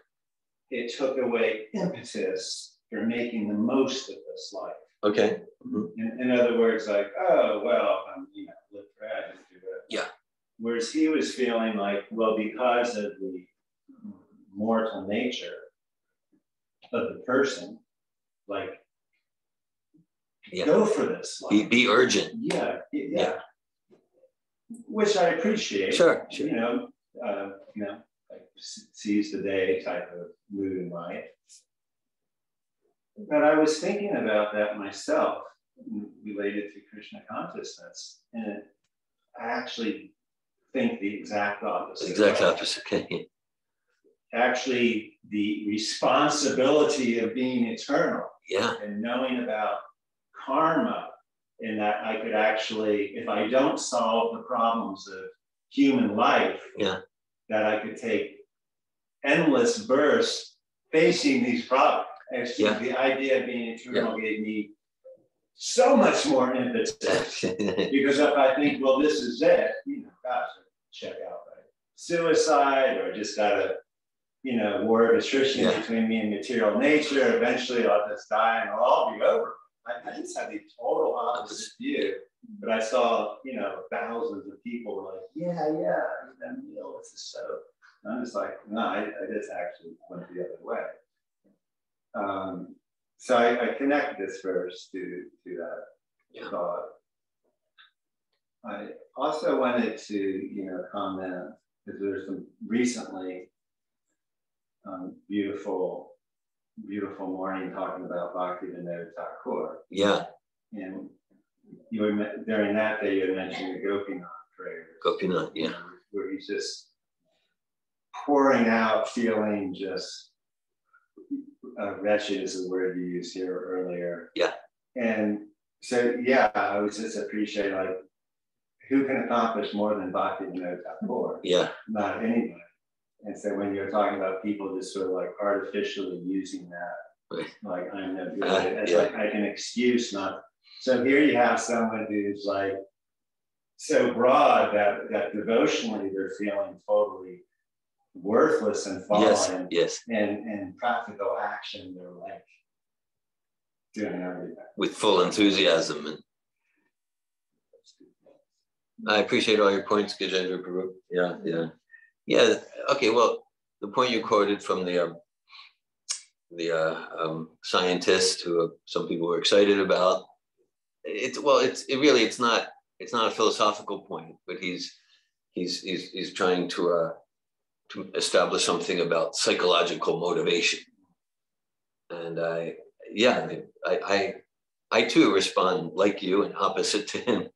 It took away impetus for making the most of this life. Okay. In other words, like, oh, well, live forever, just do it. Yeah. Whereas he was feeling like, well, because of the mortal nature of the person, like, go for this. Like, be urgent. Yeah. Which I appreciate. Sure. Like seize the day type of mood in life. But I was thinking about that myself, related to Krishna consciousness, and I actually think the exact opposite. Exact opposite. Okay. Actually, the responsibility of being eternal. Yeah. And knowing about karma, in that I could actually, if I don't solve the problems of human life, that I could take endless bursts facing these problems. Actually, the idea of being eternal gave me so much more impetus. Because if I think, well, this is it, gosh, check out, right? Suicide, or just got a, war of attrition between me and material nature. Eventually, I'll just die and it'll all be over. I just had the total opposite view. But I saw, thousands of people were like, Neil, this is so. And I'm just like, no, I just actually went the other way. So I connect this verse to that thought. I also wanted to, comment, because there's some recently beautiful morning talking about Bhakti-Vinod Thakur. Yeah. And during that day, you had mentioned the Gopinath prayer. Gopinath, yeah. Where he's just pouring out, feeling just wretched is the word you used here earlier. Yeah. And so, I was just appreciating, like, who can accomplish more than Bhakti-Vinod Thakur? Yeah. Not anybody. And so when you're talking about people just sort of like artificially using that, like, I'm no good, it's like I can excuse not. So here you have someone who's like so broad that devotionally they're feeling totally worthless and fallen. Yes. And practical action, they're like doing everything with full enthusiasm. And I appreciate all your points, Gajendra Prabhu. Yeah. Okay. Well, the point you quoted from the scientist, who some people were excited about. It's not a philosophical point, but he's trying to establish something about psychological motivation. And I too respond like you and opposite to him.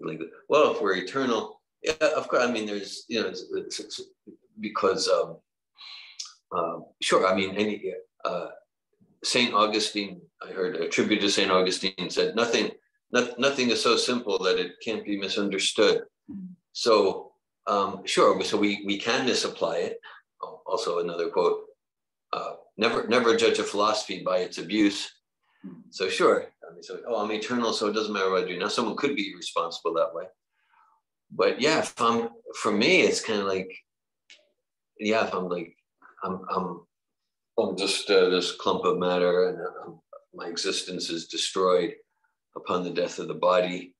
Like, well, if we're eternal, of course. I mean, there's, because sure. I mean, Saint Augustine, I heard a tribute to Saint Augustine, said nothing is so simple that it can't be misunderstood. So sure, so we can misapply it. Also another quote, never judge a philosophy by its abuse. So sure, I mean, so I'm eternal, so it doesn't matter what I do. Now someone could be responsible that way. But yeah, for me, it's kind of like, if I'm like, I'm just this clump of matter, and my existence is destroyed upon the death of the body,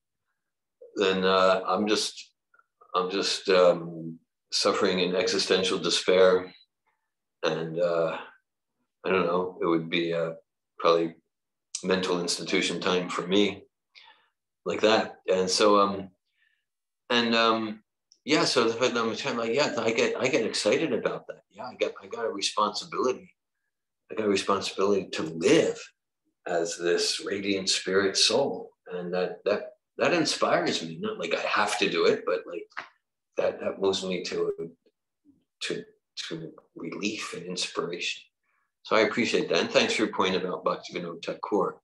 then I'm just suffering in existential despair, and I don't know, it would be probably mental institution time for me, like that. And so yeah, so I'm trying, like, yeah, I get excited about that. Yeah, I got a responsibility. I got a responsibility to live as this radiant spirit soul, and that inspires me. Not like I have to do it, but like that moves me to relief and inspiration. So I appreciate that, and thanks for your point about Bhaktivinoda Thakur.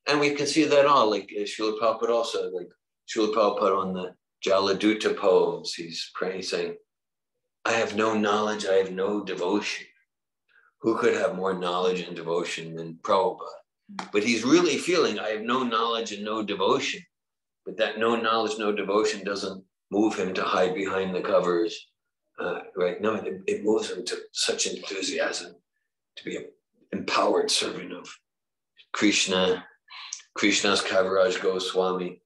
And we can see that all, like Srila Prabhupada also, like Srila Prabhupada on the Jaladuta pose, he's praying, saying, I have no knowledge, I have no devotion. Who could have more knowledge and devotion than Prabhupada? But he's really feeling, I have no knowledge and no devotion. But that no knowledge, no devotion doesn't move him to hide behind the covers, right? No, it moves him to such enthusiasm to be an empowered servant of Krishna. Krishna's Kaviraj Goswami.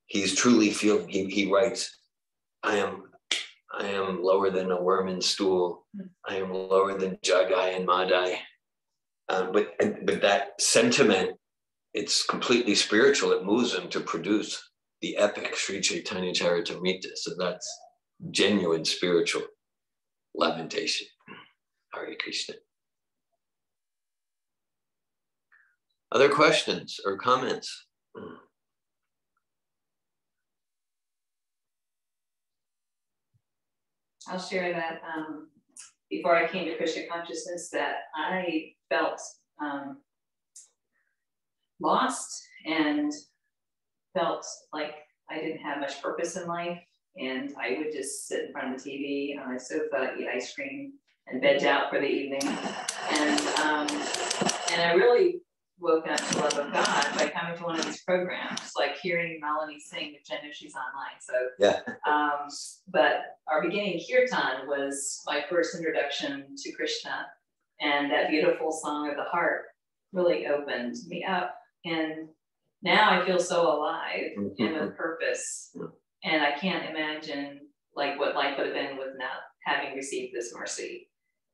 He's truly feeling, he writes, I am lower than a worm in stool. I am lower than Jagai and Madai. But that sentiment, it's completely spiritual. It moves him to produce the epic Sri Chaitanya Charitamrita. So that's genuine spiritual lamentation. Hare Krishna. Other questions or comments? I'll share that before I came to Krishna consciousness, that I felt lost and felt like I didn't have much purpose in life. And I would just sit in front of the TV on my sofa, eat ice cream, and veg out for the evening. And I really woke up to love of God by coming to one of these programs, like hearing Melanie sing, which I know she's online. So yeah. But our beginning kirtan was my first introduction to Krishna, and that beautiful song of the heart really opened me up. And now I feel so alive and with purpose. And I can't imagine like what life would have been with not having received this mercy.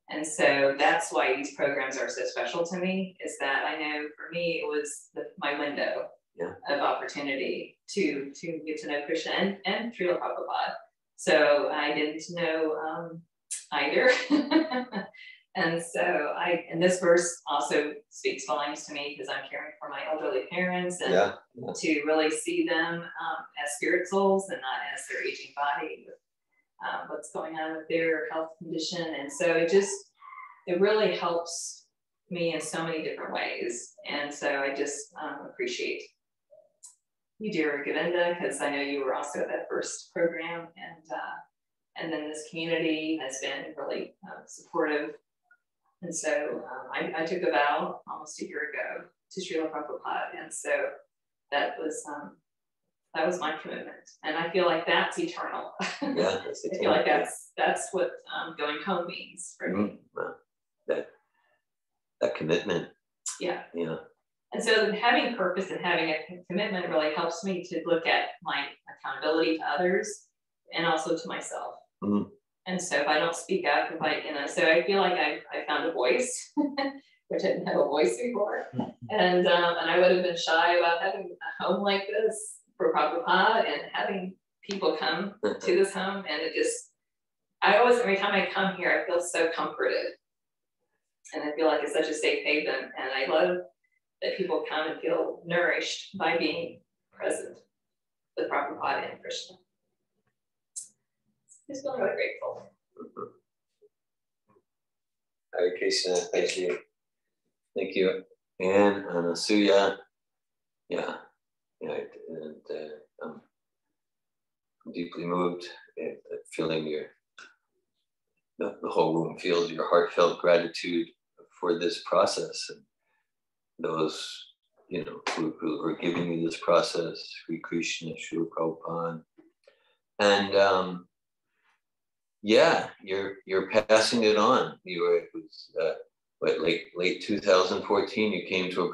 And so that's why these programs are so special to me, is that I know for me, it was my window of opportunity to get to know Krishna and Srila Prabhupada. So I didn't know either. And so and this verse also speaks volumes to me, because I'm caring for my elderly parents, and to really see them as spirit souls and not as their aging body, with what's going on with their health condition. And so it really helps me in so many different ways. And so I just appreciate you, Dhira Govinda, because I know you were also at that first program, and then this community has been really supportive. And so I took a vow almost a year ago to Srila Prabhupada, and so that was my commitment, and I feel like that's eternal. Yeah, I feel like that's what going home means for me. Well, that commitment. Yeah. Yeah. And so having purpose and having a commitment really helps me to look at my accountability to others and also to myself. Mm-hmm. And so if I don't speak up, so I feel like I found a voice, which I didn't have a voice before. And I would have been shy about having a home like this for Prabhupada and having people come to this home. And every time I come here, I feel so comforted. And I feel like it's such a safe haven. And I love that people come and feel nourished by being present with Prabhupada and Krishna. I just feel really grateful. Hare Krishna, thank you. Thank you, Anne, Anasuya. Yeah, and I'm deeply moved at feeling the whole room feels your heartfelt gratitude for this process, and those who are giving you this process, Sri Krishna, Srila Prabhupada, and you're passing it on. It was late 2014. You came to a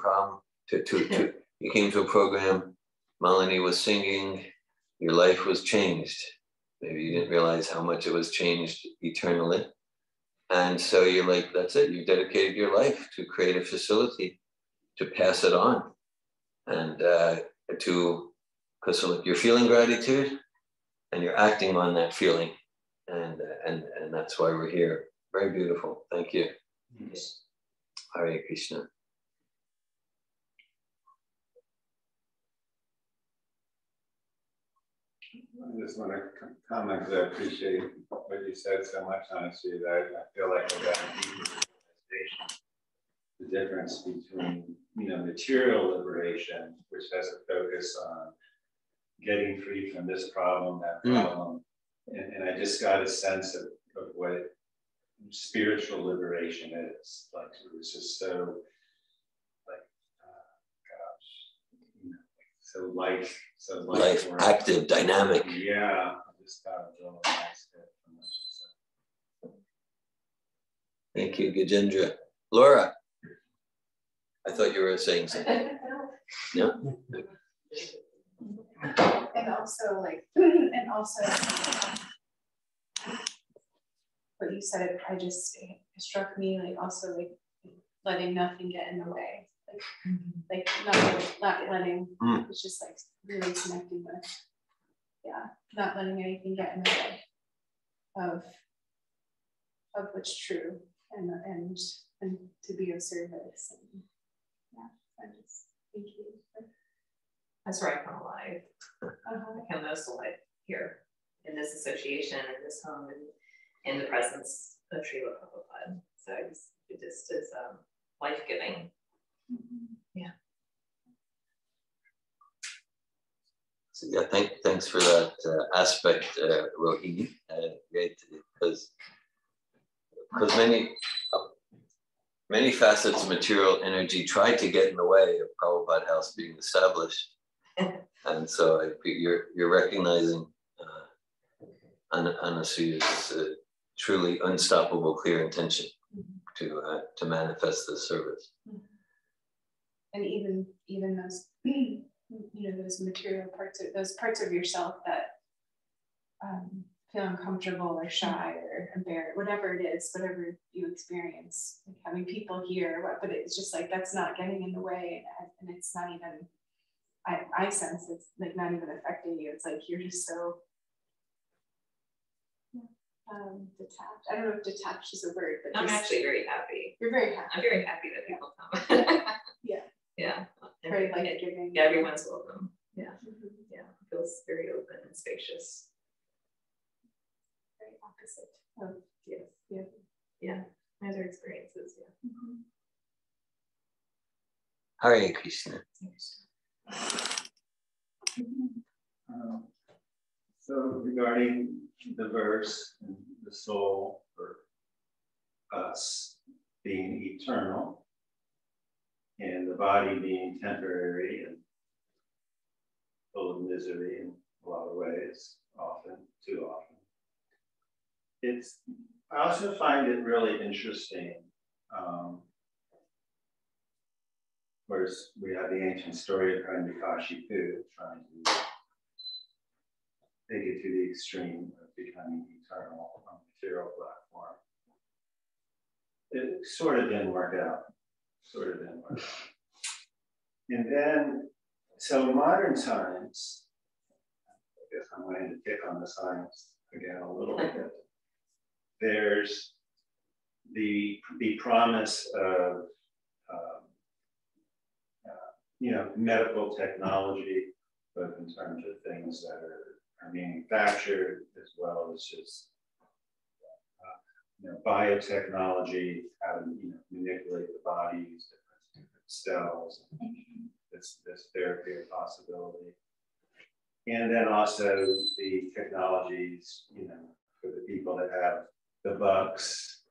You came to a program, Malini was singing, your life was changed. Maybe you didn't realize how much it was changed eternally. And so you're like, that's it. You dedicated your life to create a facility to pass it on. And because you're feeling gratitude and you're acting on that feeling. And that's why we're here. Very beautiful. Thank you. Yes. Hare Krishna. I just want to comment because I appreciate what you said so much, honestly, that I feel like I got a deeper realization. The difference between, material liberation, which has a focus on getting free from this problem, that problem. And I just got a sense of what spiritual liberation is. Like, it was just so, so life active, dynamic. Yeah, I just got a real nice bit from what you said. Thank you, Gajendra. Laura, I thought you were saying something. Yeah. And also, what you said, it struck me, letting nothing get in the way. Not letting, it's just really connecting with, not letting anything get in the way of what's true and to be of service. And I just thank you. That's where I come alive. I come most alive here in this association, in this home, and in the presence of Srila Prabhupada. So it just is life-giving. Yeah. So thanks for that aspect, Rohini. Great, because many facets of material energy tried to get in the way of Prabhupada House being established, and so you're recognizing Anasuya's truly unstoppable, clear intention to manifest this service. And even those, those material parts, those parts of yourself that feel uncomfortable or shy or embarrassed, whatever it is, whatever you experience, having people here, but it's just that's not getting in the way, and it's not even, I sense it's not even affecting you. It's you're just so detached. I don't know if detached is a word, but I'm actually very happy. You're very happy. I'm very happy that people come. Yeah. Very life-giving. Yeah, everyone's welcome. Yeah. Yeah. It feels very open and spacious. Very opposite of Yeah. Other experiences. Yeah. Hare Krishna. So regarding the verse, the soul for us being eternal, and the body being temporary and full of misery in a lot of ways, too often. I also find it really interesting. Of course, we have the ancient story of Hiranyakashipu trying to take it to the extreme of becoming eternal on the material platform. It sort of didn't work out. And then, so in modern times, I guess I'm going to pick on the science again a little bit. There's the promise of medical technology, both in terms of things that are manufactured as well as just biotechnology, how to manipulate the body, use different cells. This therapy a possibility. And then also the technologies, for the people that have the bucks,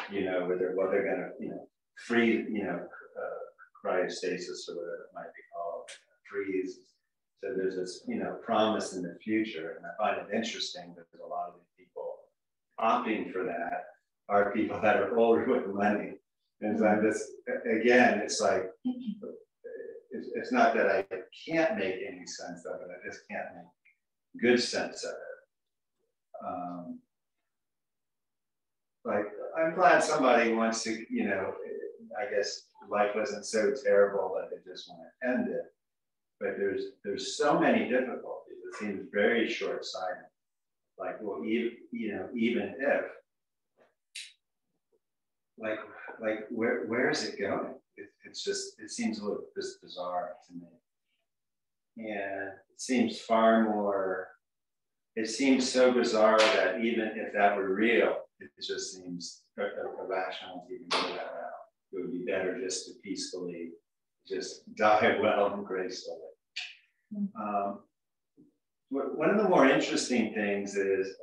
where they're going to, freeze, cryostasis or whatever it might be called, freeze. So there's this, promise in the future. And I find it interesting that there's a lot of these people opting for that are people that are older with money. And so I'm just, again, it's it's not that I can't make any sense of it, I just can't make good sense of it. Like, I'm glad somebody wants to, you know, I guess life wasn't so terrible that they just want to end it. But there's so many difficulties. It seems very short-sighted. Like, well, even if, like where is it going? It's just, it seems a little just bizarre to me. And it seems far more, it seems so bizarre that even if that were real, it just seems irrational to even go that route. It would be better just to peacefully just die well and gracefully. One of the more interesting things is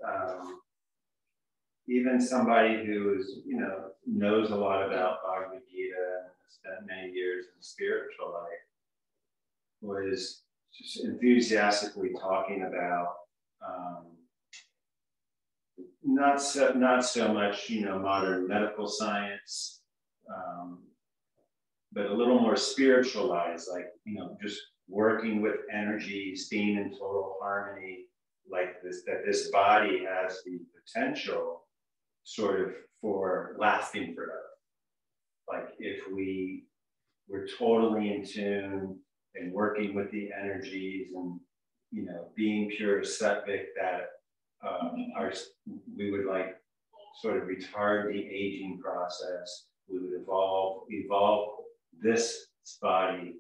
even somebody who is, you know, knows a lot about Bhagavad-Gita and spent many years in spiritual life was just enthusiastically talking about not so much, you know, modern medical science, but a little more spiritualized, like, you know, just working with energies, being in total harmony, like this, that this body has the potential sort of for lasting forever. Like if we're totally in tune and working with the energies and, you know, being pure sattvic, that we would like sort of retard the aging process. We would evolve this body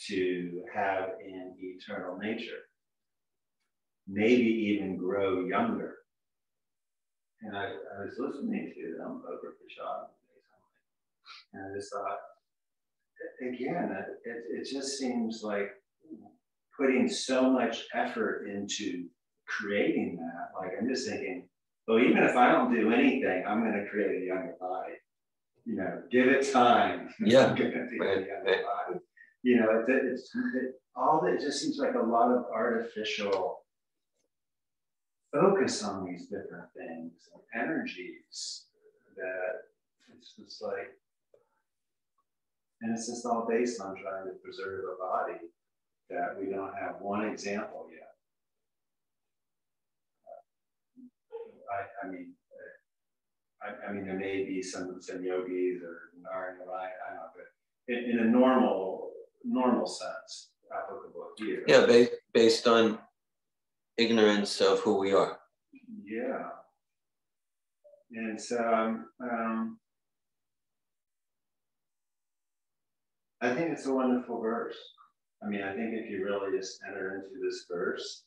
to have an eternal nature, maybe even grow younger. And I was listening to them over Prashad, and I just thought, again, it just seems like putting so much effort into creating that. Like, I'm just thinking, well, even if I don't do anything, I'm going to create a younger body. You know, give it time. Yeah. I'm going to do a younger body. You know, it just seems like a lot of artificial focus on these different things and energies that it's just like, and it's just all based on trying to preserve a body that we don't have one example yet. I mean, there may be some yogis or Narayana, I don't know, but in a normal sense, applicable here. Yeah, based on ignorance of who we are. Yeah. And so I think it's a wonderful verse. I mean, I think if you really just enter into this verse,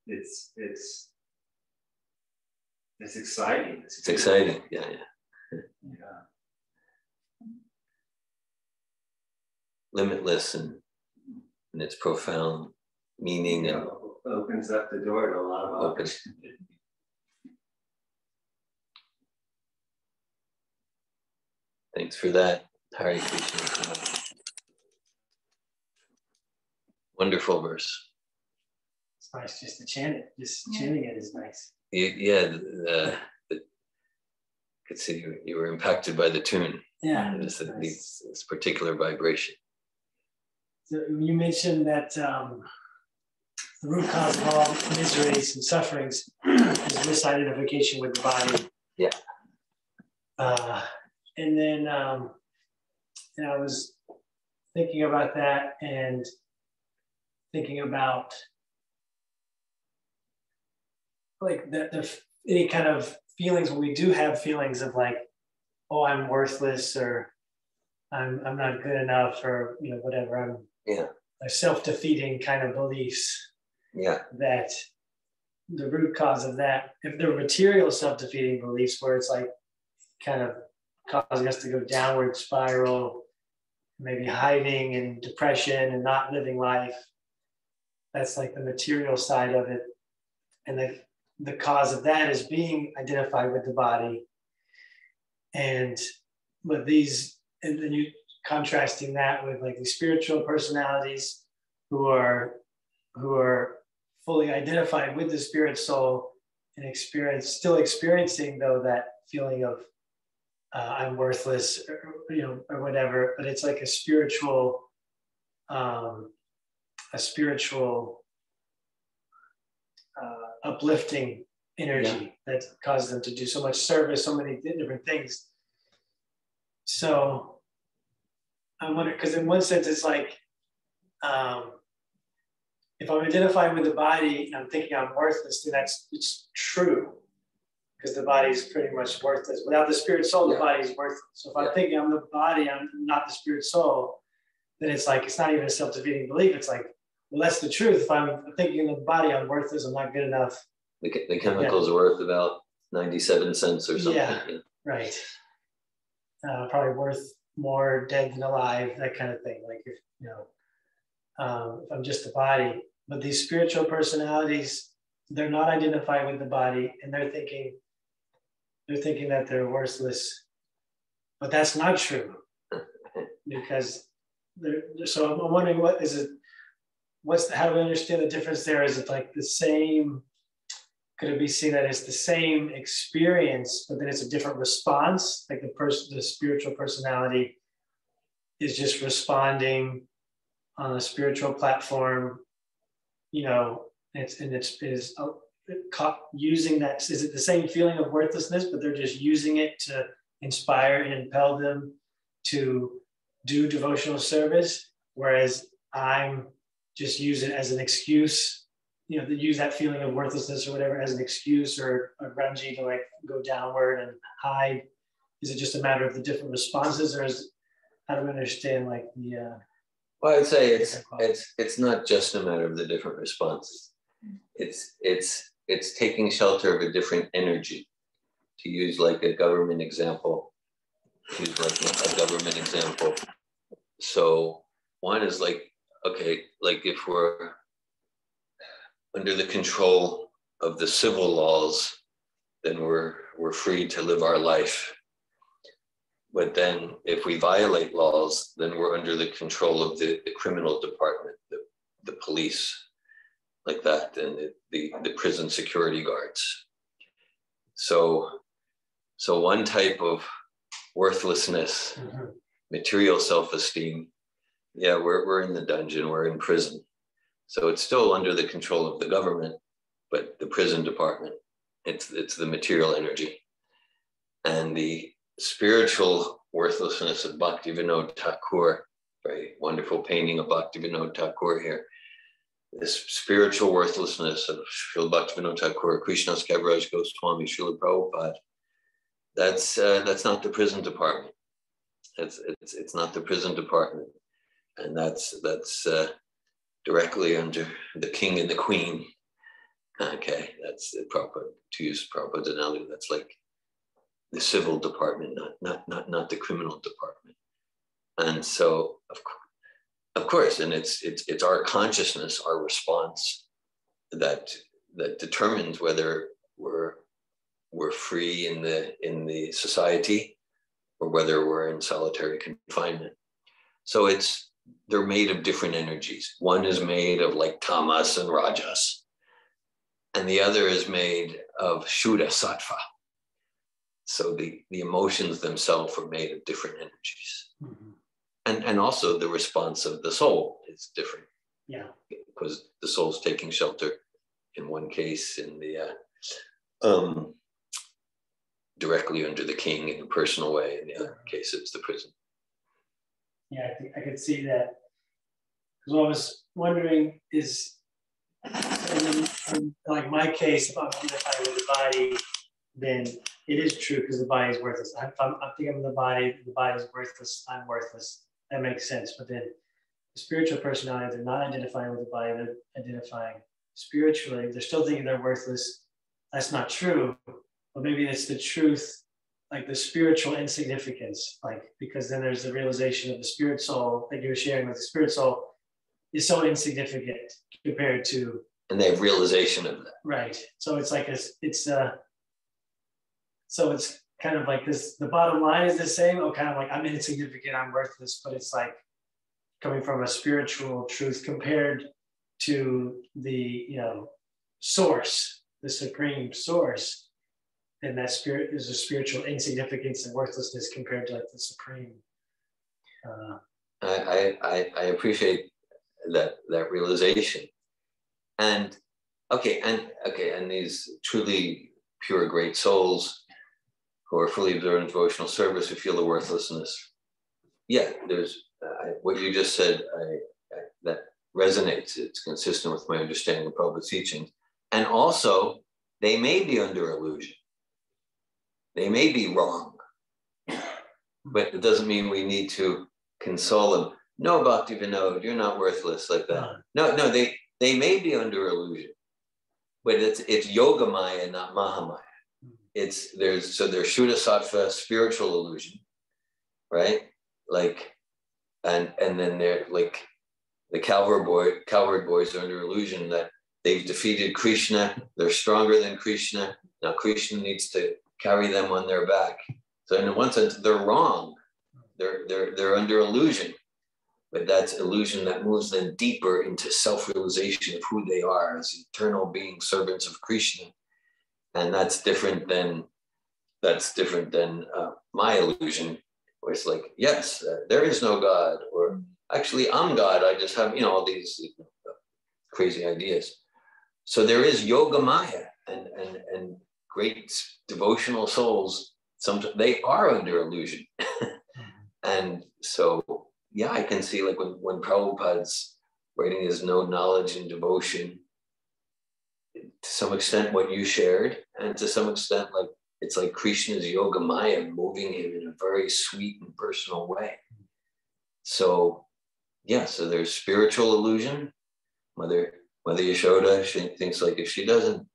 it's exciting. It's exciting, yeah. Limitless and its profound meaning, and opens up the door to a lot of opportunity. Thanks for that, Hare Krishna. Wonderful verse. It's nice just to chant it. Just chanting it is nice. Yeah, could see you were impacted by the tune. Yeah, this particular vibration. So you mentioned that the root cause of all miseries and sufferings is misidentification with the body. Yeah. And then and I was thinking about that and thinking about like any kind of feelings when we do have feelings of like, oh, I'm worthless, or I'm not good enough, or you know, whatever. Self-defeating kind of beliefs. Yeah. That the root cause of that, if they're material self-defeating beliefs where it's like kind of causing us to go downward spiral, maybe hiding in depression and not living life, that's like the material side of it. And the cause of that is being identified with the body. And with these, and then you contrasting that with like the spiritual personalities who are fully identified with the spirit soul and still experiencing though that feeling of I'm worthless, or whatever. But it's like a spiritual uplifting energy that causes them to do so much service, so many different things. So I wonder, because in one sense it's like, if I'm identifying with the body and I'm thinking I'm worthless, then it's true, because the body is pretty much worthless. Without the spirit soul, the body is worthless. So if I'm thinking I'm the body, I'm not the spirit soul, then it's like, it's not even a self-defeating belief. It's like, well, that's the truth. If I'm thinking in the body, I'm worthless, I'm not good enough. The chemical's worth about 97 cents or something. Yeah. Right. Probably worth more dead than alive, that kind of thing. Like if I'm just the body, but these spiritual personalities, they're not identified with the body, and they're thinking that they're worthless, but that's not true, because so I'm wondering, what is it? How do we understand the difference there? Is it like the same? Could it be seen that it's the same experience, but then it's a different response? Like the spiritual personality is just responding on a spiritual platform, using that. Is it the same feeling of worthlessness, but they're just using it to inspire and impel them to do devotional service, whereas I'm just use it as an excuse, to use that feeling of worthlessness or whatever as an excuse or a grungy to like go downward and hide? Is it just a matter of the different responses, or how do we understand like the? Well, I'd say it's not just a matter of the different responses. It's taking shelter of a different energy. To use like a government example, So one is like, okay, like if we're under the control of the civil laws, then we're free to live our life. But then if we violate laws, then we're under the control of the criminal department, the police, like that, and the prison security guards. So one type of worthlessness, material self-esteem, we're in the dungeon, we're in prison. So it's still under the control of the government, but the prison department, it's the material energy. And the spiritual worthlessness of Bhaktivinoda Thakur, very wonderful painting of Bhaktivinoda Thakur here. This spiritual worthlessness of Srila Bhaktivinoda Thakur, Krishnadas Kaviraj Goswami, Srila Prabhupada, that's not the prison department. It's not the prison department, and that's directly under the king and the queen. Okay, that's Prabhupada, to use Prabhupada's analogy. That's like the civil department, not the criminal department. And so, of course, and it's our consciousness, our response, that determines whether we're free in the society or whether we're in solitary confinement. So they're made of different energies. One is made of like tamas and rajas, and the other is made of shuddha sattva. So the emotions themselves are made of different energies. And also the response of the soul is different. Yeah. Because the soul's taking shelter in one case in the directly under the king in a personal way. In the other case, it's the prison. Yeah, I could see that. Because what I was wondering is, in like my case, if I'm identifying with the body, then it is true because the body is worthless. I'm thinking of the body is worthless, I'm worthless. That makes sense. But then the spiritual personality, they're not identifying with the body, they're identifying spiritually. They're still thinking they're worthless. That's not true. But maybe it's the truth, like the spiritual insignificance, like, because then there's the realization of the spirit soul that you're sharing with the spirit soul is so insignificant compared to. And they have realization of that. Right. So it's like so it's kind of like this, the bottom line is the same, kind of like I'm insignificant, I'm worthless, but it's like coming from a spiritual truth compared to the, source, the supreme source. and that spirit is a spiritual insignificance and worthlessness compared to like the supreme. I appreciate that realization. And and these truly pure great souls who are fully absorbed in devotional service, who feel the worthlessness. Yeah, there's what you just said, that resonates. It's consistent with my understanding of Prabhupada's teachings. And also, they may be under illusion. They may be wrong. But it doesn't mean we need to console them. No, Bhakti Vinod, you're not worthless like that. No, they may be under illusion. But it's Yoga Maya, not Mahamaya. There's Shuddha Sattva, spiritual illusion, right? Like, and then they're like the cowherd boys are under illusion that they've defeated Krishna, they're stronger than Krishna. Now Krishna needs to carry them on their back. So in one sense, they're wrong. They're under illusion. But that's illusion that moves them deeper into self-realization of who they are as eternal being servants of Krishna. And that's different than my illusion, where it's like, yes, there is no God, or actually I'm God. I just have, all these crazy ideas. So there is Yoga Maya, and great devotional souls, sometimes they are under illusion. And so, yeah, I can see like when Prabhupada's writing his No Knowledge and Devotion, to some extent what you shared, and to some extent like it's like Krishna's Yoga Maya moving him in a very sweet and personal way. So yeah, so there's spiritual illusion. Mother Yashoda, she thinks like if she doesn't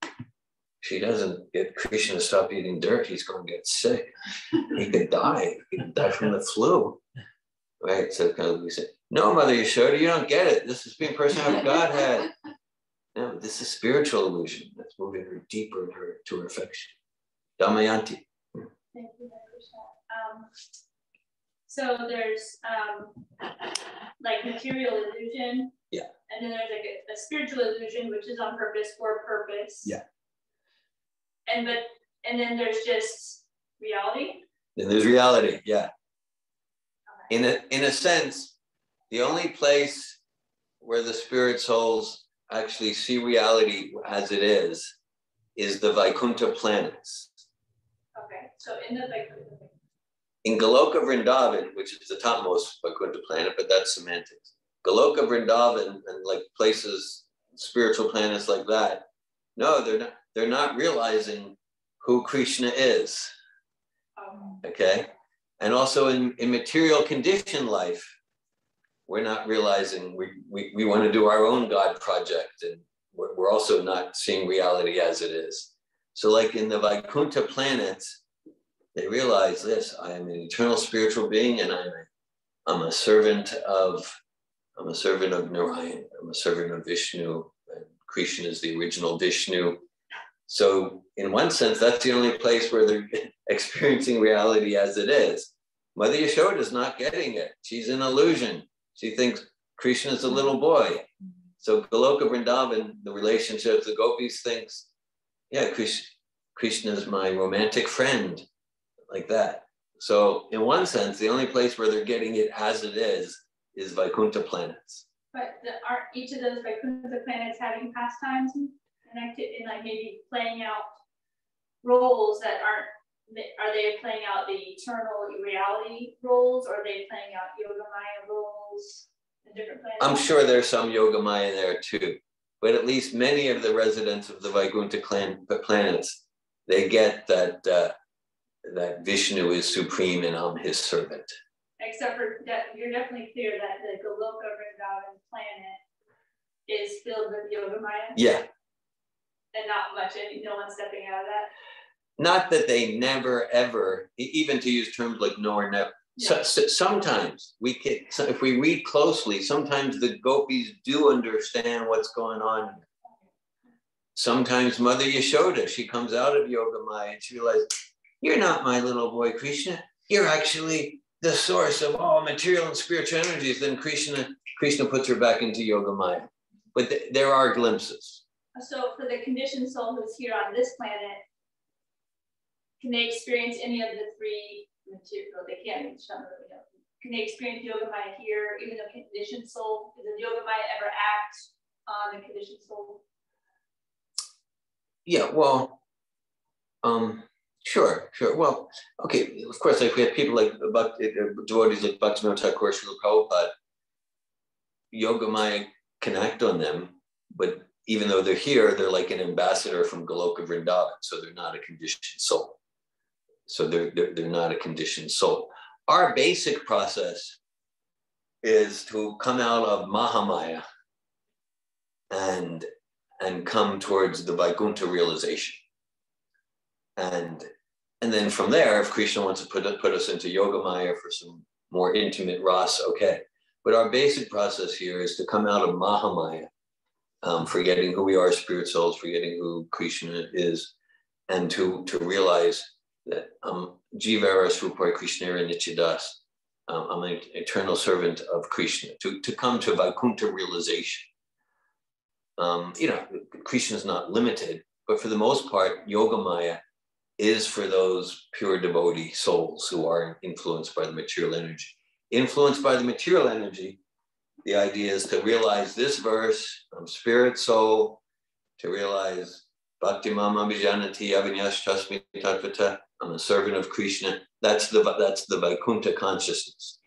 get Krishna to stop eating dirt, he's going to get sick. He could die. He could die from the flu. Right? So we say, no, Mother Yashoda, you don't get it. This is being personal of Godhead. No, this is spiritual illusion that's moving her deeper to her affection. Damayanti. Thank you, Krishna. So there's like material illusion. Yeah. And then there's like a spiritual illusion, which is on purpose for purpose. Yeah. And then there's just reality. Then there's reality, yeah. Okay. In a sense, the only place where the spirit souls actually see reality as it is the Vaikuntha planets. Okay, so in the Vaikuntha. In Goloka Vrindavan, which is the topmost Vaikuntha planet, but that's semantics. Goloka Vrindavan and like places, spiritual planets like that, no, they're not realizing who Krishna is. Okay? And also in material condition life, we're not realizing we want to do our own God project, and we're also not seeing reality as it is. So like in the Vaikuntha planets, they realize this: I am an eternal spiritual being, and I'm a servant of Narayan. I'm a servant of Vishnu, and Krishna is the original Vishnu. So in one sense, that's the only place where they're experiencing reality as it is. Mother Yashoda is not getting it. She's in illusion. She thinks Krishna is a little boy. So Goloka Vrindavan, the relationship, the gopis thinks, yeah, Krishna is my romantic friend, like that. So in one sense, the only place where they're getting it as it is Vaikuntha planets. But aren't each of those Vaikuntha planets having pastimes and like maybe playing out roles that are they playing out the eternal reality roles, or are they playing out Yoga Maya roles in different planets? I'm sure there's some Yoga Maya there too, but at least many of the residents of the Vaikuntha planets, they get that Vishnu is supreme and I'm his servant. Except for that, you're definitely clear that the Goloka Vrindavan planet is filled with Yoga Maya. Yeah. And not much, no one's stepping out of that. Not that they never, ever, even to use terms like no or never. Yeah. So, sometimes if we read closely, sometimes the gopis do understand what's going on. Sometimes Mother Yashoda, she comes out of Yoga Maya and she realizes, you're not my little boy Krishna. You're actually the source of all material and spiritual energies. Then Krishna puts her back into Yoga Maya. But there are glimpses. So for the conditioned soul who's here on this planet, can they experience any of the three material? They can't. Can they experience Yogamaya here, even though conditioned soul? Does Yogamaya ever act on the conditioned soul? Yeah, well, sure. Well, okay, of course, like we have people like devotees like Bhaktivinoda Thakur, Srila Prabhupada, Yogamaya can act on them, but even though they're here, they're like an ambassador from Goloka Vrindavan, so they're not a conditioned soul. So they're not a conditioned soul. Our basic process is to come out of Mahamaya and come towards the Vaikuntha realization. And then from there, if Krishna wants to put us into Yogamaya for some more intimate rasa, okay. But our basic process here is to come out of Mahamaya, forgetting who we are, spirit souls, forgetting who Krishna is, and to realize that Jivara Srupar Krishnara Nichidas, I'm an eternal servant of Krishna, to come to Vaikuntha realization. Krishna is not limited, but for the most part, Yogamaya is for those pure devotee souls who are influenced by the material energy. Influenced by the material energy, the idea is to realize this verse, I'm spirit soul, to realize Bhakti Mama Vijanati Avinyash Tasmi Tatvata, I'm a servant of Krishna. That's the Vaikuntha consciousness.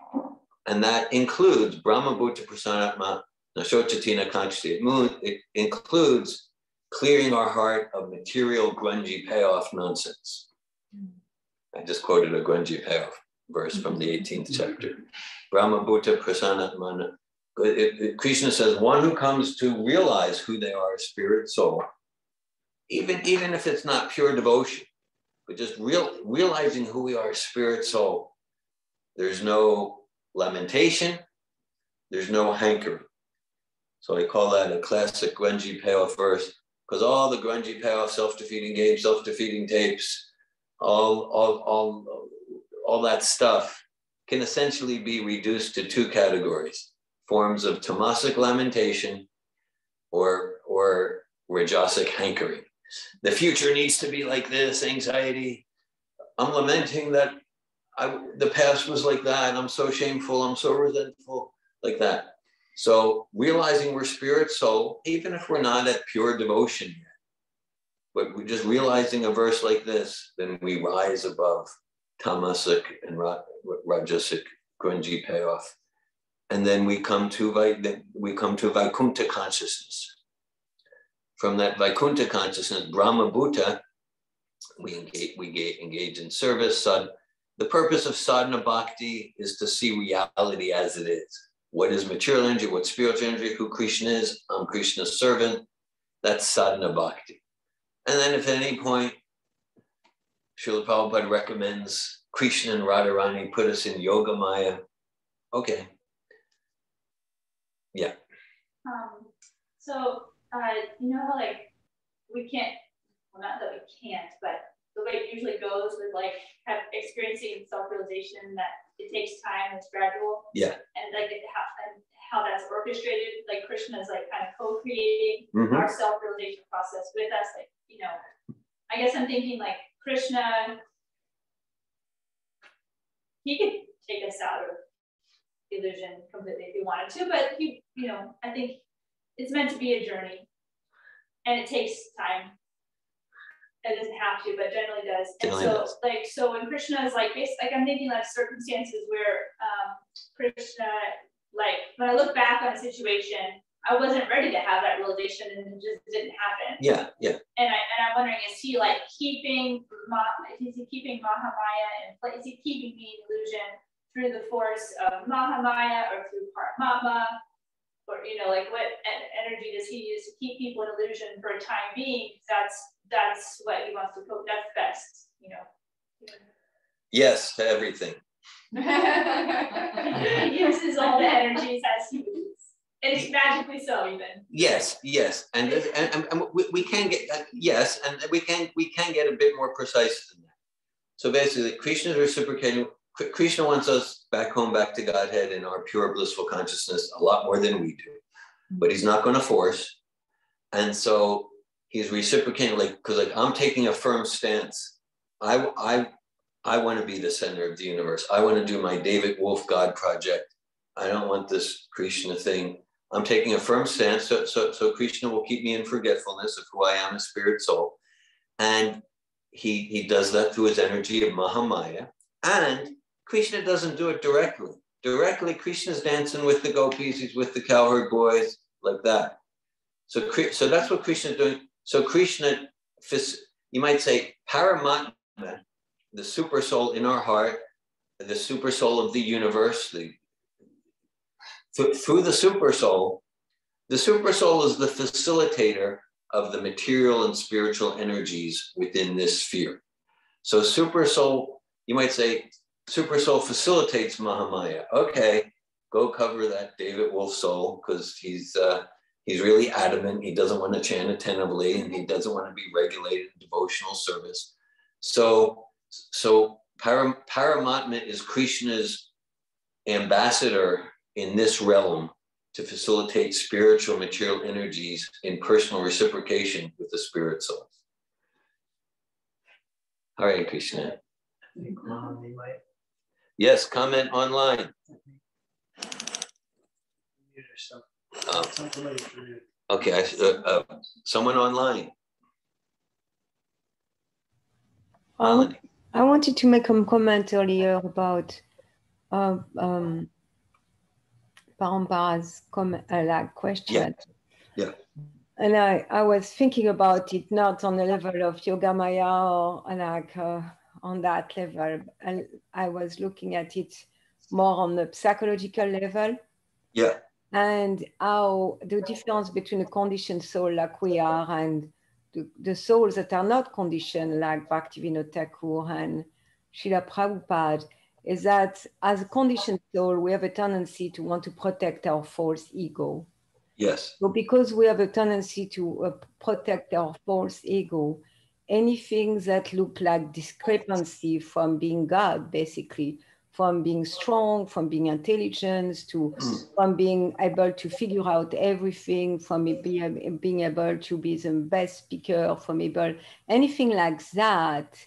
And that includes Brahma Bhuta Prasanatma Nashochatina consciously. It includes clearing our heart of material grungy payoff nonsense. I just quoted a grungy payoff verse from the 18th chapter. Brahma Bhuta Prasanatma. Krishna says, one who comes to realize who they are, spirit soul, even if it's not pure devotion, but just realizing who we are, spirit soul, there's no lamentation, there's no hankering. So I call that a classic grungy payoff verse, because all the grungy payoff, self-defeating games, self-defeating tapes, all that stuff can essentially be reduced to two categories: forms of tamasic lamentation or rajasic hankering. The future needs to be like this, anxiety. I'm lamenting that the past was like that. I'm so shameful. I'm so resentful, like that. So realizing we're spirit soul, even if we're not at pure devotion yet, but we're just realizing a verse like this, then we rise above tamasic and rajasic grungy payoff. And then we come to Vaikuntha consciousness. From that Vaikuntha consciousness, Brahma Bhuta, we engage in service. The purpose of sadhana bhakti is to see reality as it is. What is material energy? What spiritual energy? Who Krishna is? I'm Krishna's servant. That's sadhana bhakti. And then if at any point Srila Prabhupada recommends Krishna and Radharani put us in Yogamaya, okay. Yeah. So how like we can't, well, not that we can't, but the way it usually goes with like experiencing self-realization, that it takes time, it's gradual. Yeah. And like how that's orchestrated, like Krishna is like kind of co-creating our self-realization process with us. Like, I guess I'm thinking like Krishna, he could take us out of illusion completely if he wanted to, but I think it's meant to be a journey, and it takes time. It doesn't have to, but generally does. And so when Krishna is like, I'm thinking like circumstances where Krishna, like when I look back on a situation, I wasn't ready to have that realization, and it just didn't happen. Yeah. And I'm wondering, is he like keeping Mahamaya in place? Is he keeping me in illusion through the force of Mahamaya or through Paramatma? Or like what energy does he use to keep people in illusion for a time being? That's what he wants to cope. That's best, Yes to everything. He uses all the energies as he uses. And it's magically so, even. Yes, and we can get yes, and we can get a bit more precise than that. So basically, Krishna is reciprocating. Krishna wants us back home, back to Godhead in our pure blissful consciousness a lot more than we do, but he's not going to force. And so he's reciprocating, because I'm taking a firm stance I want to be the center of the universe. I want to do my David Wolf God project. I don't want this Krishna thing. I'm taking a firm stance. So Krishna will keep me in forgetfulness of who I am, a spirit soul. And he does that through his energy of Mahamaya. And Krishna doesn't do it directly. Directly, Krishna's dancing with the gopis, he's with the cowherd boys, like that. So that's what Krishna's doing. So Krishna, you might say, Paramatma, the super soul in our heart, the super soul of the universe, through the super soul is the facilitator of the material and spiritual energies within this sphere. So super soul, you might say, super soul facilitates Mahamaya. Okay, go cover that David Wolf soul, because he's really adamant. He doesn't want to chant attentively, and he doesn't want to be regulated in devotional service. So Paramatma is Krishna's ambassador in this realm to facilitate spiritual material energies in personal reciprocation with the spirit souls. Hare Krishna. Yes, comment online. Okay, someone online. I wanted to make a comment earlier about Parampara's question. Yeah. And I was thinking about it not on the level of Yoga Maya or on that level. And I was looking at it more on the psychological level. Yeah. And how the difference between a conditioned soul like we are and the souls that are not conditioned like Bhaktivinoda Thakur and Srila Prabhupada is that as a conditioned soul, we have a tendency to want to protect our false ego. Yes. So because we have a tendency to protect our false ego, anything that look like discrepancy from being God, basically, from being strong, from being intelligent, from being able to figure out everything, from being able to be the best speaker, anything like that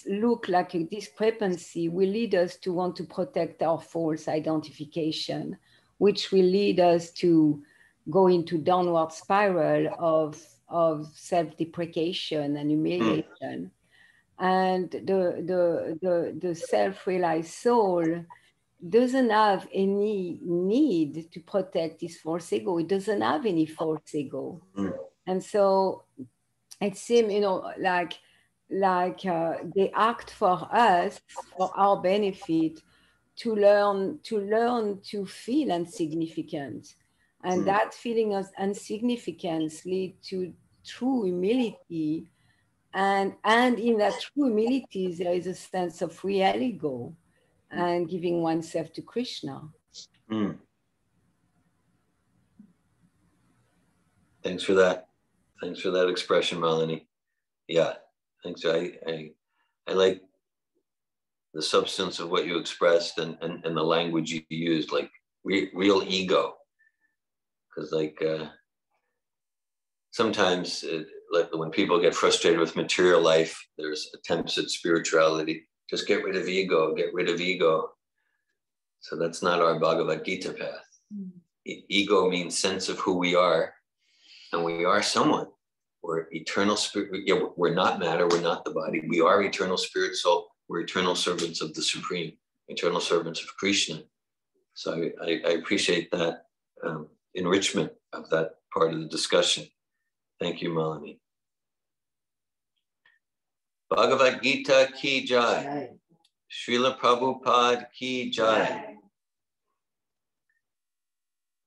look like a discrepancy will lead us to want to protect our false identification, which will lead us to go into downward spiral of self-deprecation and humiliation. And the self-realized soul doesn't have any need to protect his false ego. It doesn't have any false ego. And so it seems, like they act for us, for our benefit, to learn to feel insignificant. And that feeling of insignificance leads to true humility. And in that true humility, there is a sense of real ego and giving oneself to Krishna. Thanks for that. Thanks for that expression, Malini. Yeah, thanks. I like the substance of what you expressed and the language you used, like real ego. Because sometimes like when people get frustrated with material life, there's attempts at spirituality. Just get rid of ego, get rid of ego. So that's not our Bhagavad-Gita path. Ego means sense of who we are, and we are someone. We're eternal spirit. We're not matter, we're not the body. We are eternal spirit soul. We're eternal servants of the Supreme, eternal servants of Krishna. So I appreciate that enrichment of that part of the discussion. Thank you, Malini. Bhagavad-Gita Ki Jai. Srila Prabhupada Ki Jai.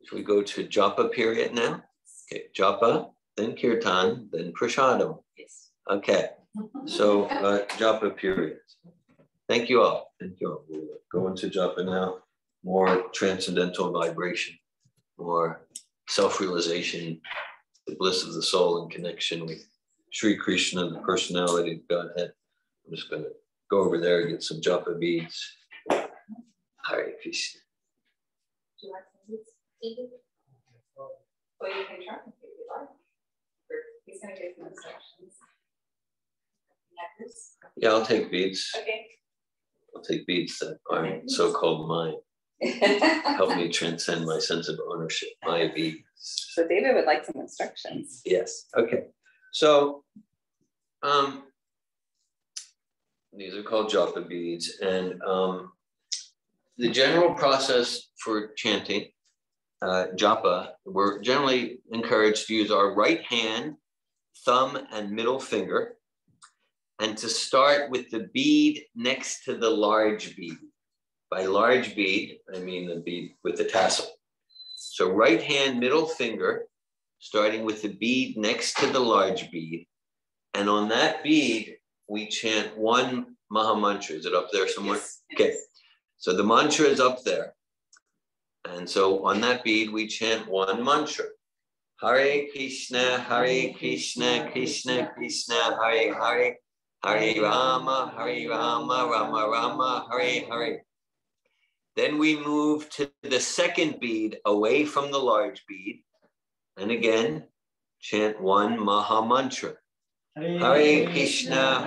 Should we go to Japa period now? Okay, Japa, then Kirtan, then Prasadam. Yes. Okay, so Japa period. Thank you all. Thank you all. We'll go into Japa now. More transcendental vibration, more self-realization, the bliss of the soul in connection with Sri Krishna, the personality of Godhead. I'm just going to go over there and get some Japa beads. Hare Krishna. Do you like some beads? Well, you can try if you like. He's going to give some instructions. Necklace. Yeah, I'll take beads. Okay. I'll take beads that aren't so-called mine. Help me transcend my sense of ownership. My beads. So David would like some instructions. Yes. Okay. So these are called japa beads, and the general process for chanting japa, we're generally encouraged to use our right hand, thumb, and middle finger, and to start with the bead next to the large bead. By large bead, I mean the bead with the tassel. So right hand, middle finger, starting with the bead next to the large bead. And on that bead, we chant one Maha Mantra. Is it up there somewhere? Yes. Okay. So the mantra is up there. And so on that bead, we chant one mantra. Hare Krishna, Krishna Krishna, Hare Hare. Hare Rama, Rama Rama, Hare Hare. Then we move to the second bead away from the large bead. And again, chant one Maha Mantra. Hare Krishna,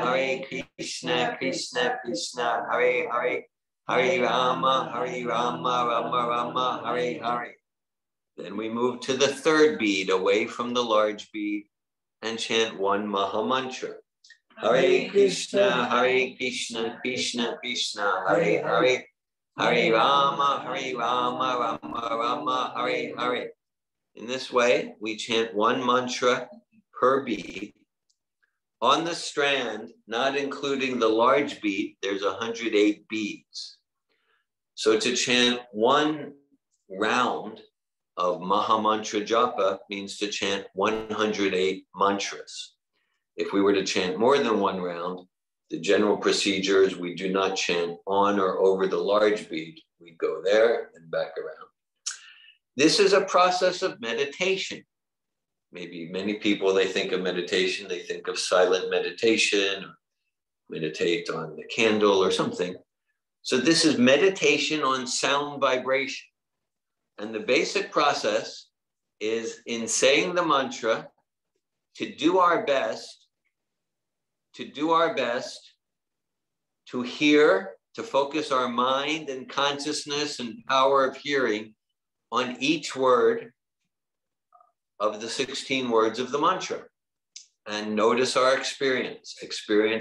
Krishna Krishna, Hare Hare. Hare Rama, Rama Rama, Hare Hare. Then we move to the third bead away from the large bead and chant one Maha Mantra. Hare Krishna, Krishna Krishna, Hare Hare. Hare Rama, Rama Rama, Hare Hare. In this way, we chant one mantra per bead. On the strand, not including the large bead, there's 108 beads. So to chant one round of Maha Mantra Japa means to chant 108 mantras. If we were to chant more than one round, the general procedure is we do not chant on or over the large bead. We go there and back around. This is a process of meditation. Maybe many people, they think of meditation, they think of silent meditation, or meditate on the candle or something. So this is meditation on sound vibration. And the basic process is in saying the mantra to do our best to hear, to focus our mind and consciousness and power of hearing on each word of the 16 words of the mantra. And notice our experience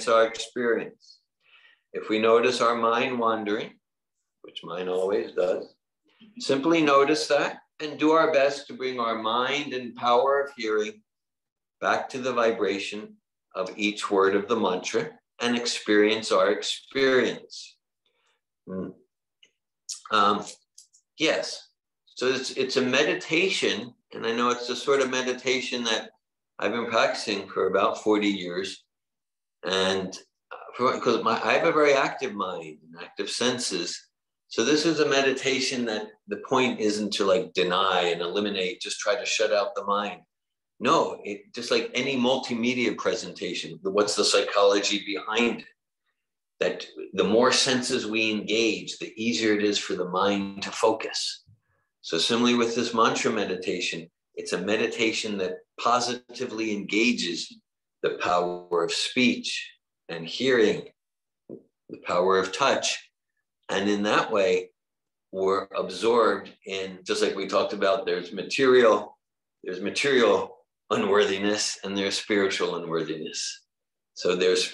our experience. If we notice our mind wandering, which mine always does, simply notice that and do our best to bring our mind and power of hearing back to the vibration of each word of the mantra and experience our experience. Yes, so it's a meditation, and I know it's the sort of meditation that I've been practicing for about 40 years, and because I have a very active mind and active senses, so this is a meditation that the point isn't to like deny and eliminate, just try to shut out the mind. No, it just like any multimedia presentation, what's the psychology behind it? That the more senses we engage, the easier it is for the mind to focus. So similarly with this mantra meditation, it's a meditation that positively engages the power of speech and hearing, the power of touch. And in that way, we're absorbed in, just like we talked about, there's material unworthiness and there's spiritual unworthiness. So there's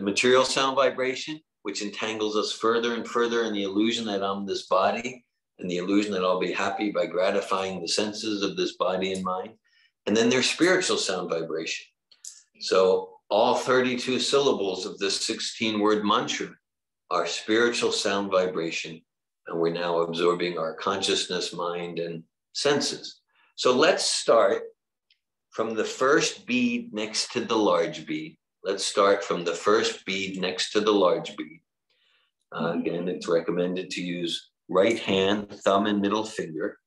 material sound vibration, which entangles us further and further in the illusion that I'm this body and the illusion that I'll be happy by gratifying the senses of this body and mind. And then there's spiritual sound vibration. So all 32 syllables of this 16-word mantra are spiritual sound vibration, and we're now absorbing our consciousness, mind, and senses. So let's start from the first bead next to the large bead. Let's start from the first bead next to the large bead. Again, it's recommended to use right hand, thumb, and middle finger.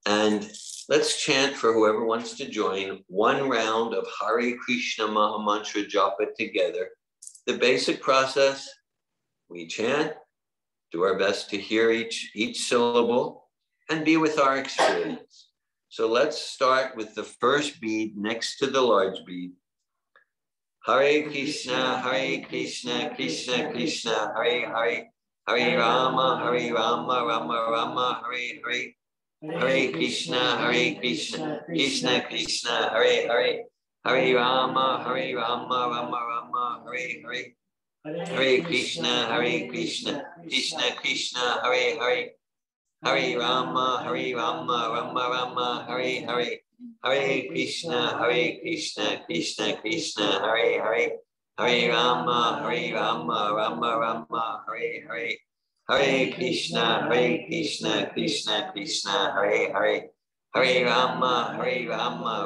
And let's chant, for whoever wants to join, one round of Hare Krishna Maha Mantra Japa together. The basic process, we chant, do our best to hear each syllable, and be with our experience. So let's start with the first bead next to the large bead. Hare Krishna, Krishna Krishna, Hare Hare, Hare Rama, Rama Rama, Hare Hare, Hare Krishna, Krishna Krishna, Hare Hare, Hare Rama, Rama Rama, Hare Hare, Hare Krishna, Krishna Krishna, Hare Hare, Hare Rama, Rama Rama, Hare Hare, Hare Krishna, Krishna Krishna, Hare Hare, Hare Rama, Rama Rama, Hare Hare, Hare Krishna, Krishna Krishna, Hare Hare, Hare Rama,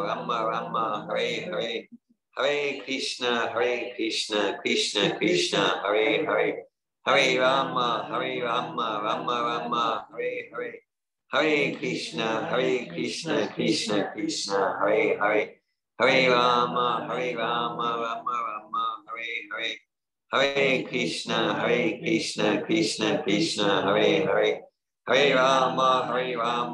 Rama Rama, Hare Hare, Hare Krishna, Krishna Krishna, Hare Hare, Hare Rama, Rama Rama, Hare Hare, Hare Krishna, Krishna Krishna, Hare Hare, Hare Rama, Rama Rama, Hare Hare, Hare Krishna, Krishna Krishna, Hare Hare, Hare Rama,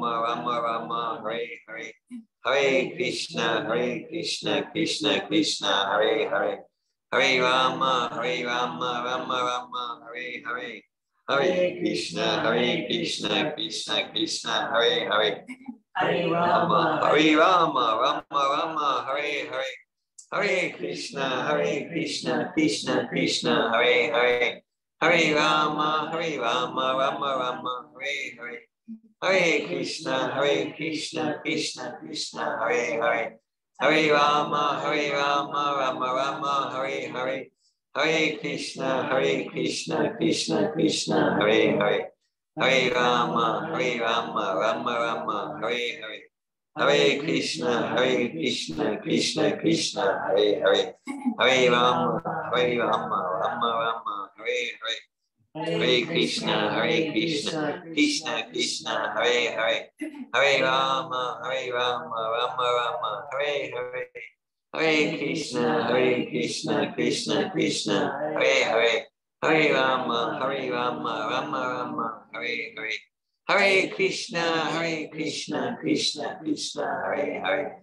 Rama Rama, Hare Hare, Hare Krishna, Krishna Krishna, Hare Hare, Hare Rama, Rama Rama, Hare Hare, Hare Krishna, Krishna Krishna, Hare Hare, Hare Rama, Rama Rama, Hare Hare, Hare Krishna, Krishna Krishna, Hare Hare, Hare Rama, Rama Rama, Hare Hare, Hare Krishna, Krishna Krishna, Hare Hare, Hare Rama, Rama Rama, Hare Hare, Hare Krishna, Krishna Krishna, Hare Hare, Hare Rama, Rama Rama, Hare Hare, Hare Krishna, Krishna Krishna, Hare Hare, Hare Rama, Rama Rama, Hare Hare, Hare Krishna, Krishna Krishna, Hare Hare, Hare Rama, Rama Rama, Hare Hare, Hare Krishna, Krishna Krishna, Hare Hare, Hare Rama, Rama Rama, Hare Hare, Hare Krishna, Krishna Krishna, Hare Hare,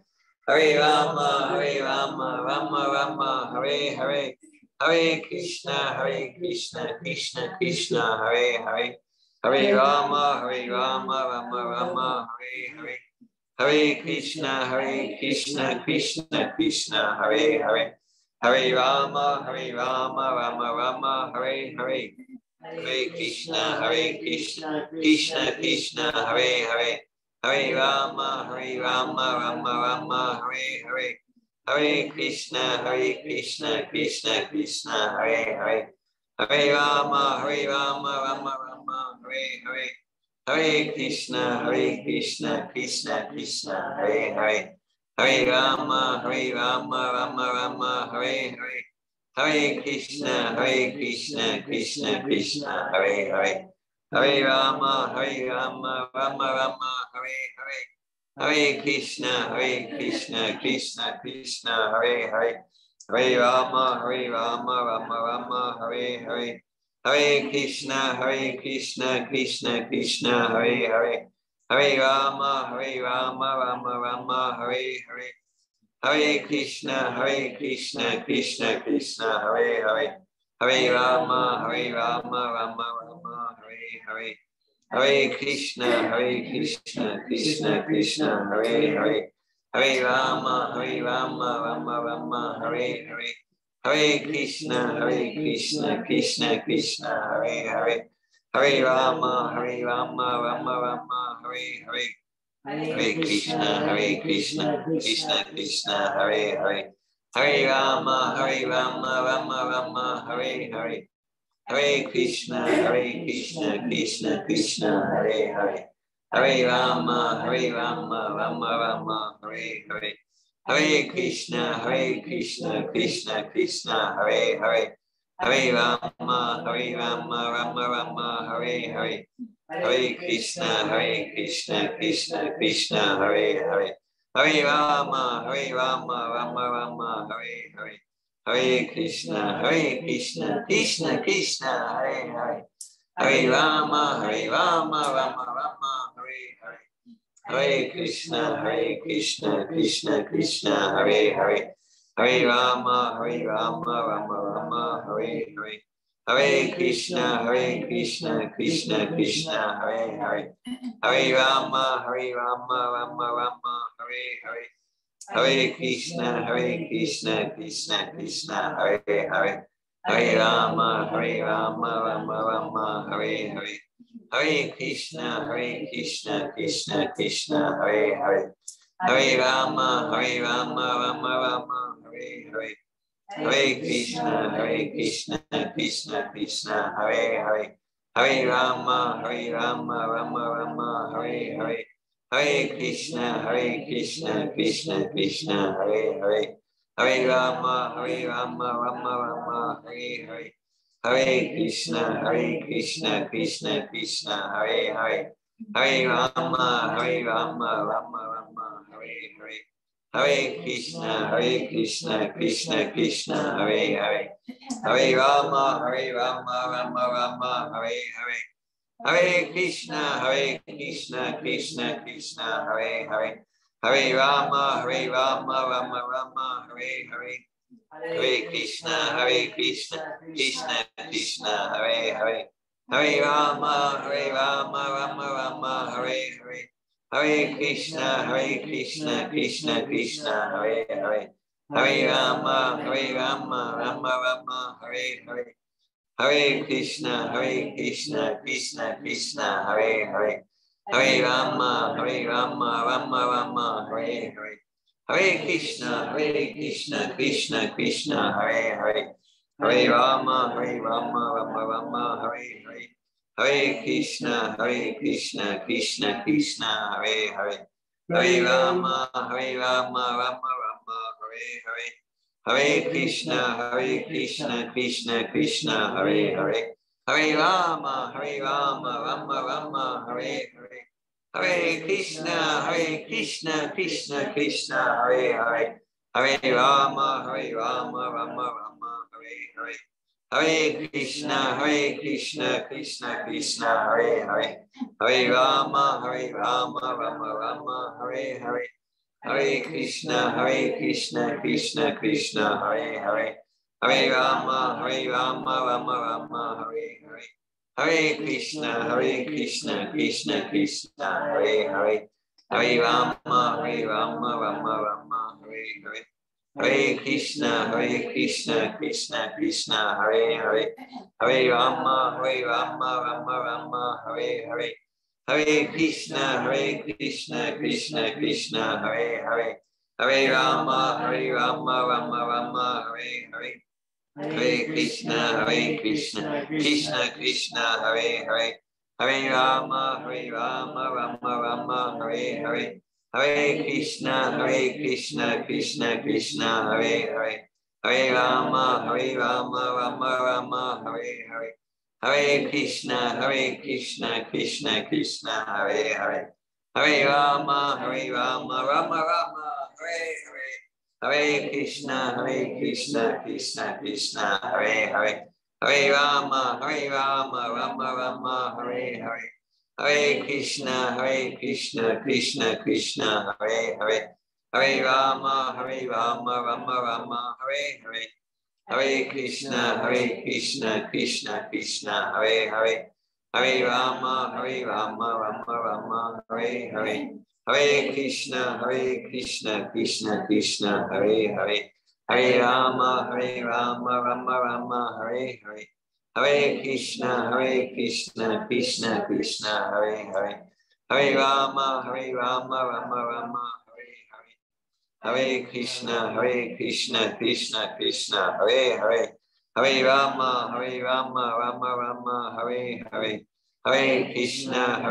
Hare Rama, Rama Rama, Hare Hare, Hare Krishna, Krishna Krishna, Hare Hare, Hare Rama, Rama Rama, Hare Hare, Hare Krishna, Krishna Krishna, Hare Hare, Hare Rama, Rama Rama, Hare Hare, Hare Krishna, Krishna Krishna, Hare Hare, Hare Rama, Rama Rama, Hare Hare, Hare Krishna, Krishna Krishna, Hare Hare, Hare Rama, Rama Rama, Hare Hare, Hare Krishna, Krishna Krishna, Hare Hare, Hare Rama, Rama Rama, Hare Hare, Hare Krishna, Krishna Krishna, Hare Hare, Hare Rama, Rama Rama, Hare Hare, Hare Krishna, Krishna Krishna, Hare Hare, Hare Rama, Rama Rama, Hare Hare, Hare Krishna, Krishna Krishna, Hare Hare, Hare Rama, Rama Rama, Hare Hare, Hare Krishna, Krishna Krishna, Hare Hare, Hare Rama, Rama Rama, Hare Hare, Hare Krishna, Krishna Krishna, Hare Hare, Hare Rama, Rama Rama, Hare Hare, Hare Krishna, Krishna Krishna, Hare Hare, Hare Rama, Rama Rama, Hare Hare, Hare Krishna, Krishna Krishna, Hare Hare, Hare Rama, Rama Rama, Hare Hare, Hare Krishna, Krishna Krishna, Hare Hare, Hare Rama, Rama Rama, Hare Hare, Hare Krishna, Krishna Krishna, Hare Hare, Hare Rama, Rama Rama, Hare Hare, Hare Krishna, Krishna Krishna, Hare Hare, Hare Rama, Rama Rama, Hare Hare, Hare Krishna, Krishna Krishna, Hare Hare, Hare Rama, Rama Rama, Hare Hare, Hare Krishna, Krishna Krishna, Hare Hare, Hare Rama, Rama Rama, Hare Hare. Hare Krishna, Krishna Krishna, Hare Hare. Hare Rama, Rama Rama, Hare Hare. Hare Krishna, Krishna Krishna, Hare Hare. Hare Rama, Rama Rama, Hare Hare. Hare Krishna, Krishna Krishna, Hare Hare. Hare Rama, Rama Rama, Hare Hare. Hare Krishna, Krishna Krishna, Hare Hare. Hare Rama, Rama Rama, Hare Hare. Hare Krishna, Krishna Krishna, Hare Hare. Hare Rama, Rama Rama, Hare Hare. Hare Krishna, Krishna Krishna, Hare Hare. Hare Rama, Rama Rama, Hare Hare. Hare Krishna, Krishna Krishna, Hare Hare. Hare Rama, Rama Rama, Hare Hare. Hare Krishna, Krishna Krishna, Hare Hare. Hare Rama, Rama Rama, Hare Hare. Hare Krishna, Krishna Krishna, Hare Hare. Hare Rama, Rama Rama, Hare Hare. Hare Krishna, Krishna Krishna, Hare Hare. Hare Rama, Rama Rama, Hare Hare. Hare Krishna, Krishna Krishna, Hare Hare. Hare Rama, Rama Rama, Hare Hare. Hare Krishna, Krishna Krishna, Hare Hare. Hare Rama, Rama Rama, Hare Hare. Hare Krishna, Krishna Krishna, Hare Hare. Hare Rama, Rama Rama, Hare Hare. Hare Krishna, Krishna Krishna, Hare Hare. Hare Rama, Rama Rama, Hare Hare. Hare Krishna, Krishna Krishna, Hare Hare. Hare Rama, Rama Rama, Hare Hare. Hare Krishna, Krishna Krishna, Hare Hare. Hare Rama, Rama Rama, Hare Hare. Hare Krishna, Krishna Krishna, Hare Hare. Hare Rama, Rama Rama, Hare Hare. Hare Krishna, Krishna Krishna, Hare Hare. Hare Rama, Rama Rama, Hare Hare. Hare Krishna, Krishna Krishna, Hare Hare. Hare Rama, Rama Rama, Hare Hare. Hare Krishna, Krishna Krishna, Hare Hare. Hare Rama, Rama Rama, Hare Hare. Hare Krishna, Krishna Krishna, Hare Hare. Hare Rama, Rama Rama, Hare Hare. Hare Krishna, Krishna Krishna, Hare Hare. Hare Rama, Rama Rama, Hare Hare. Hare Krishna, Krishna Krishna, Hare Hare. Hare Rama, Rama Rama, Hare Hare. Hare Krishna, Krishna Krishna, Hare Hare. Hare Rama, Rama Rama, Hare Hare. Hare Krishna, Krishna Krishna, Hare Hare. Hare Rama, Rama Rama, Hare Hare. Hare Krishna, Krishna Krishna, Hare Hare. Hare Rama, Rama Rama, Hare Hare. Hare Krishna, Krishna Krishna, Hare Hare. Hare Rama, Rama Rama, Hare Hare. Hare Krishna, Krishna Krishna, Hare Hare. Hare Rama, Rama Rama, Hare Hare. Hare Krishna, Krishna Krishna, Hare Hare. Hare Rama, Rama Rama, Hare Hare. Hare Krishna,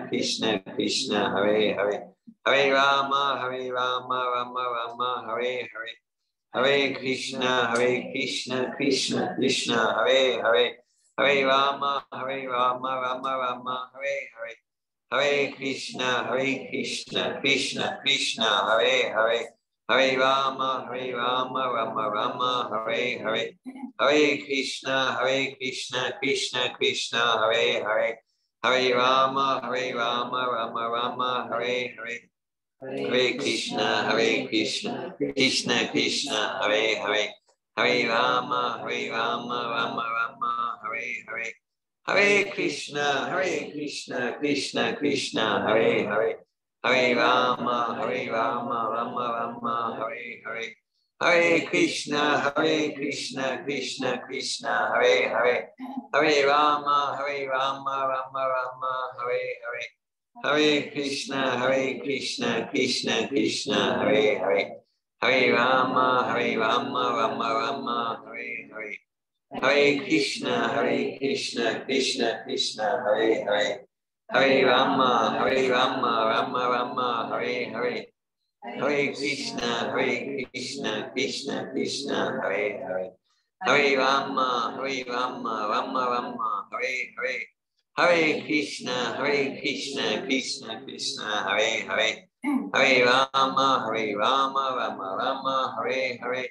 Krishna Krishna, Hare Hare. Hare Rama, Rama Rama, Hare Hare. Hare Krishna, Krishna Krishna, Hare Hare. Hare Rama, Rama Rama, Hare Hare. Hare Krishna, Krishna Krishna, Hare Hare. Hare Rama, Rama Rama, Hare Hare. Hare Krishna, Krishna Krishna, Hare Hare. Hare Rama, Rama Rama, Hare Hare. Hare Krishna, Krishna Krishna, Hare Hare, Hare Rama, Rama Rama, Hare Hare, Hare Krishna, Krishna Krishna, Hare Hare, Hare Rama, Rama Rama, Hare Hare, Hare Krishna, Krishna Krishna, Hare Hare, Hare Rama, Rama Rama, Hare Hare, Hare Krishna, Krishna Krishna, Hare Hare, Hare Rama, Rama Rama, Hare Hare, Hare Krishna, Krishna Krishna, Hare Hare, Hare Rama, Rama Rama, Hare Hare, Hare Krishna, Krishna Krishna, Hare Hare, Hare Rama, Rama Rama, Hare Hare, Hare Krishna, Krishna Krishna, Hare Hare, Hare Rama, Rama Rama, Hare Hare,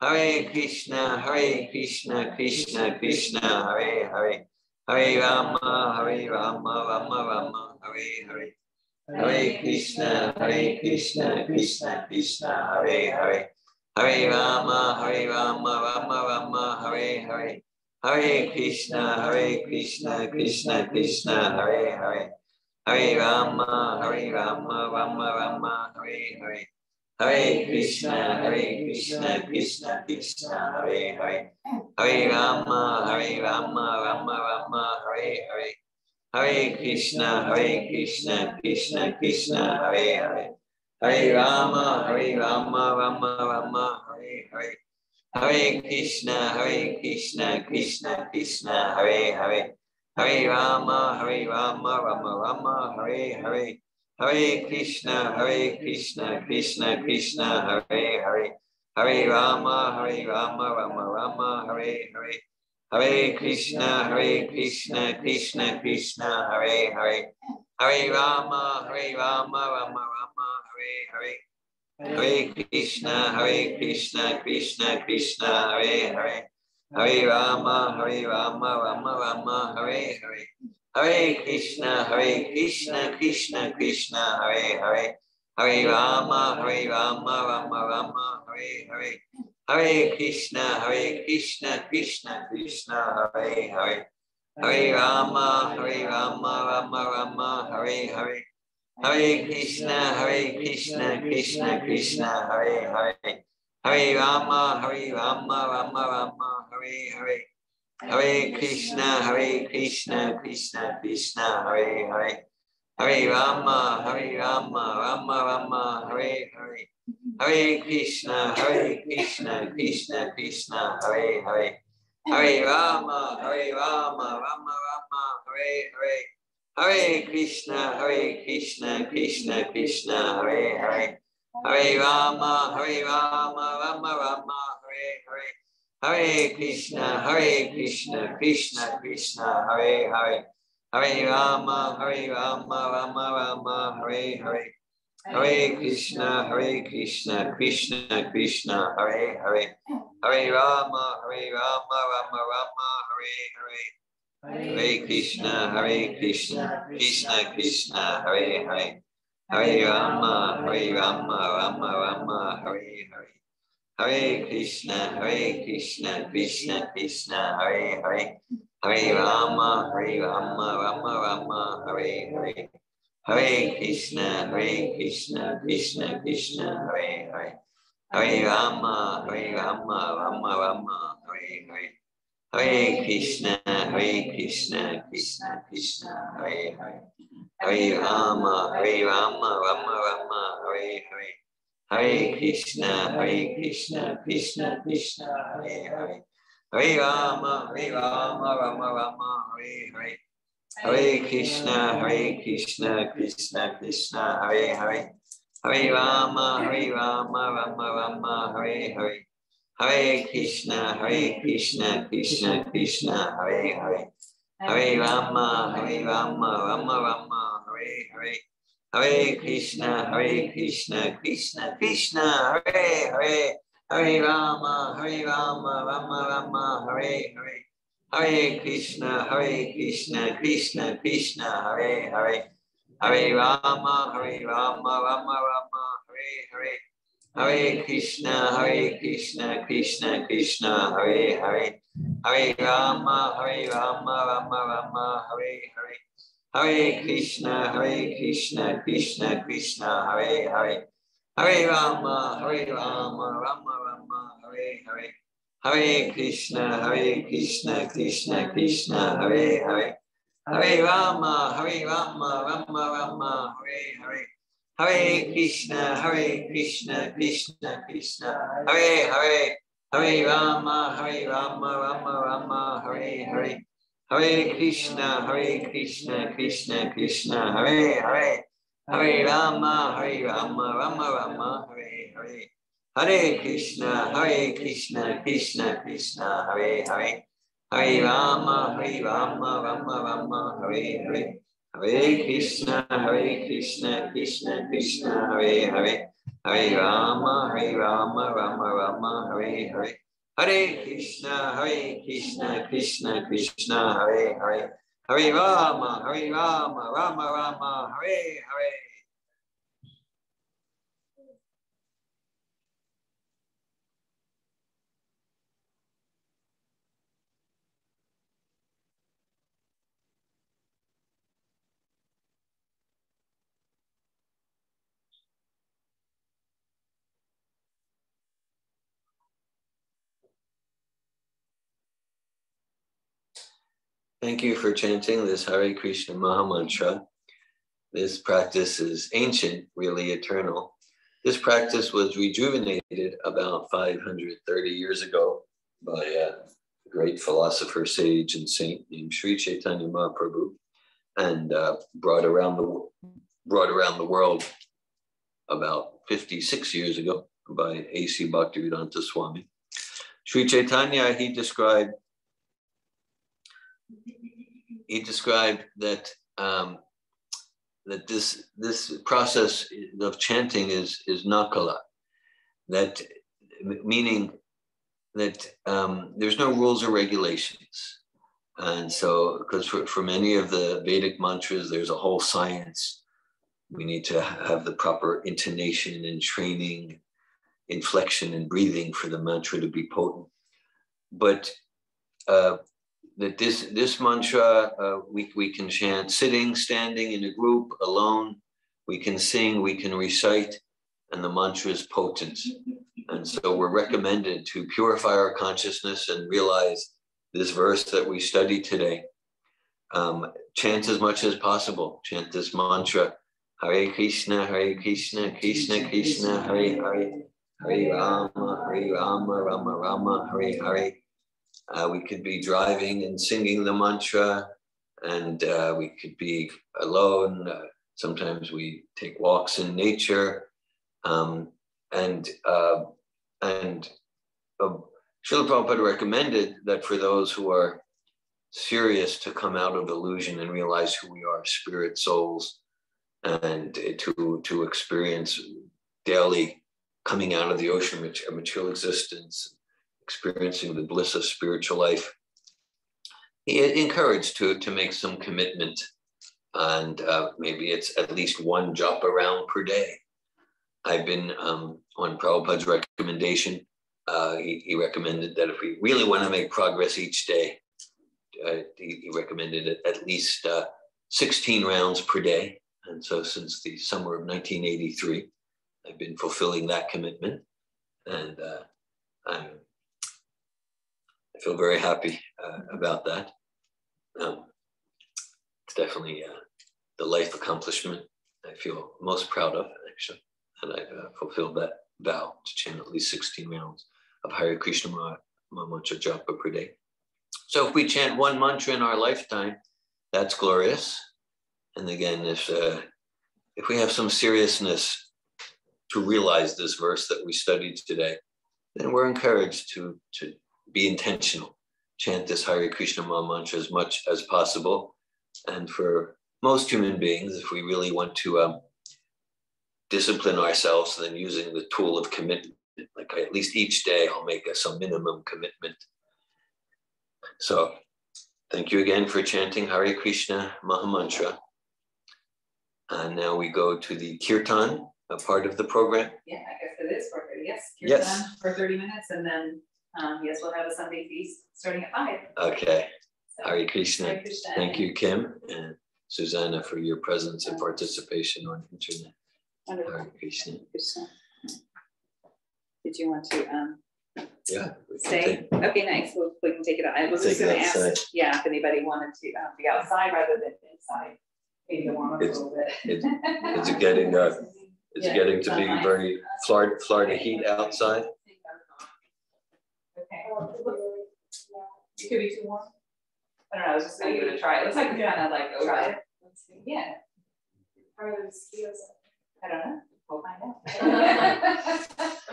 Hare Krishna, Krishna Krishna, Hare Hare, Hare Rama, Rama Rama, Hare Hare, Hare Krishna, Krishna Krishna, Hare Hare, Hare Rama, Rama Rama, Hare Hare, Hare Krishna, Krishna Krishna, Hare Hare, Hare Rama, Rama Rama, Hare Hare, Hare Krishna, Krishna Krishna, Hare Hare, Hare Rama, Rama Rama, Hare Hare, Hare Krishna, Krishna Krishna, Hare Hare, Hare Rama, Rama Rama, Hare Hare, Hare Krishna, Krishna Krishna, Hare Hare, Hare Rama, Rama Rama, Hare Hare, Hare Krishna, Krishna Krishna, Hare Hare, Hare Rama, Rama Rama, Hare Hare, Hare Krishna, Krishna Krishna, Hare Hare, Hare Rama, Rama Rama, Hare Hare, Hare Krishna, Krishna Krishna, Hare Hare, Hare Rama, Rama Rama, Hare Hare, Hare Krishna, Krishna Krishna, Hare Hare, Hare Rama, Rama Rama, Hare Hare, Hare Krishna, Krishna Krishna, Hare Hare, Hare Rama, Rama Rama, Hare Hare, Hare Krishna, Krishna Krishna, Hare Hare, Hare Rama, Rama Rama, Hare Hare, Hare Krishna, Krishna Krishna, Hare Hare, Hare Rama, Rama Rama, Hare Hare, Hare Krishna, Krishna Krishna, Hare Hare, Hare Rama, Rama Rama, Hare Hare, Hare Krishna, Krishna Krishna, Hare Hare, Hare Rama, Rama Rama, Hare Hare, Hare Krishna, Krishna Krishna, Hare Hare, Hare Rama, Rama Rama, Hare Hare, Hare Krishna, Krishna Krishna, Hare Hare, Hare Rama, Rama Rama, Hare Hare, Hare Krishna, Krishna Krishna, Hare Hare, Hare Rama, Rama Rama, Hare Hare, Hare Krishna, Krishna Krishna, Hare Hare, Hare Rama, Rama Rama, Hare Hare, Hare Krishna, Krishna Krishna, Hare Hare, Hare Rama, Rama Rama, Hare Hare, Hare Krishna, Krishna Krishna, Hare Hare, Hare Rama, Rama Rama, Hare Hare, Hare Krishna, Krishna Krishna, Hare Hare, Hare Rama, Rama Rama, Hare Hare, Hare Krishna, Krishna Krishna, Hare Hare, Hare Rama, Rama Rama, Hare Hare, Hare Krishna, Krishna Krishna, Hare Hare, Hare Rama, Rama Rama, Hare Hare, Hare Krishna, Krishna, Hare Hare, Hare Rama, Rama Rama, Hare Hare, Hare Krishna, Krishna Krishna, Hare Hare, Hare Rama, Rama Rama, Hare Hare. Hare Krishna, Krishna Krishna, Hare Hare. Hare Rama, Rama Rama, Hare Hare. Hare Krishna, Krishna Krishna, Hare Hare. Hare Rama, Rama Rama, Hare Hare. Hare Krishna, Krishna Krishna, Hare Hare. Hare Rama, Rama Rama, Hare Hare. Hare Krishna, Krishna Krishna, Hare Hare. Hare Rama, Rama Rama, Hare Hare. Hare Krishna, Krishna Krishna, Hare Hare. Hare Rama, Rama Rama, Hare Hare. Hare Krishna, Krishna Krishna, Hare Hare. Hare Rama, Rama Rama, Hare Hare. Hare Krishna, Krishna Krishna, Hare Hare. Hare Rama, Rama Rama, Hare Hare. Hare Krishna, Krishna Krishna, Hare Hare. Hare Rama, Rama Rama, Hare Hare. Thank you for chanting this Hare Krishna Maha Mantra. This practice is ancient, really eternal. This practice was rejuvenated about 530 years ago by a great philosopher, sage, and saint named Sri Chaitanya Mahaprabhu, and brought around the world about 56 years ago by A.C. Bhaktivedanta Swami. Sri Chaitanya, he described that that this process of chanting is nakala, that meaning that there's no rules or regulations. And so, because for many of the Vedic mantras, there's a whole science. We need to have the proper intonation and training, inflection and breathing for the mantra to be potent. But that this mantra, we can chant sitting, standing, in a group, alone. We can sing, we can recite, and the mantra is potent. And so we're recommended to purify our consciousness and realize this verse that we studied today. Chant as much as possible. Chant this mantra. Hare Krishna, Krishna Krishna, Hare Hare. Hare Rama, Rama Rama, Hare Hare. We could be driving and singing the mantra, and we could be alone. Sometimes we take walks in nature. And Srila Prabhupada recommended that for those who are serious to come out of illusion and realize who we are, spirit souls, and to experience daily coming out of the ocean of material existence, experiencing the bliss of spiritual life, he encouraged to make some commitment, and maybe it's at least one japa round per day. I've been on Prabhupada's recommendation. He recommended that if we really want to make progress each day, he recommended at least 16 rounds per day. And so since the summer of 1983, I've been fulfilling that commitment, and I feel very happy about that. It's definitely the life accomplishment I feel most proud of, actually, that I've fulfilled that vow to chant at least 16 rounds of Hare Krishna Maha Mantra Japa per day. So if we chant one mantra in our lifetime, that's glorious. And again, if we have some seriousness to realize this verse that we studied today, then we're encouraged to be intentional. Chant this Hare Krishna Maha Mantra as much as possible. And for most human beings, if we really want to discipline ourselves, then using the tool of commitment, like at least each day, I'll make some minimum commitment. So thank you again for chanting Hare Krishna Maha Mantra. Now we go to the kirtan, a part of the program. Yeah, I guess it is 4:30. Yes. Yes. For 30 minutes, and then yes, we'll have a Sunday feast starting at 5. Okay. So, Hare Krishna. Hare Krishna. Thank you, Kim and Susanna, for your presence and participation on internet. Wonderful. Hare Krishna. Did you want to Yeah. stay? Okay, nice. We can take it out. I was just Take it going to ask, outside. yeah, if anybody wanted to be outside rather than inside. Maybe warm up a It's- little bit. It's getting getting to be very Florida heat outside. Okay. It could be too warm. I don't know. I was just gonna give it a try. It looks like we kind of like try it. Let's see. Yeah. How are the mosquitoes? I don't know. We'll find out.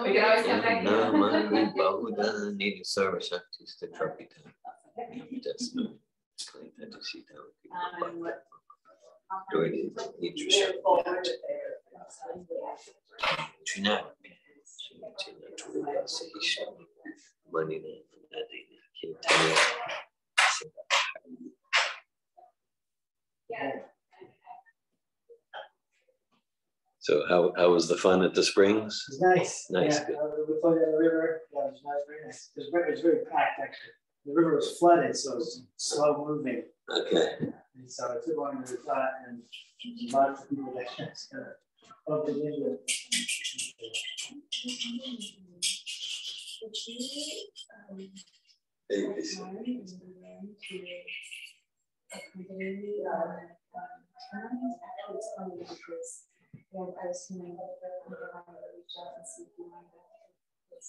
We can always come back. So how was the fun at the springs? It's nice. Nice, Yeah, good. we played at the river. Yeah, it was nice, very nice. It was very packed, actually. The river was flooded, so it was slow moving. Okay. And so it took longer than we thought, and a lot of people that just kind of bumping into it.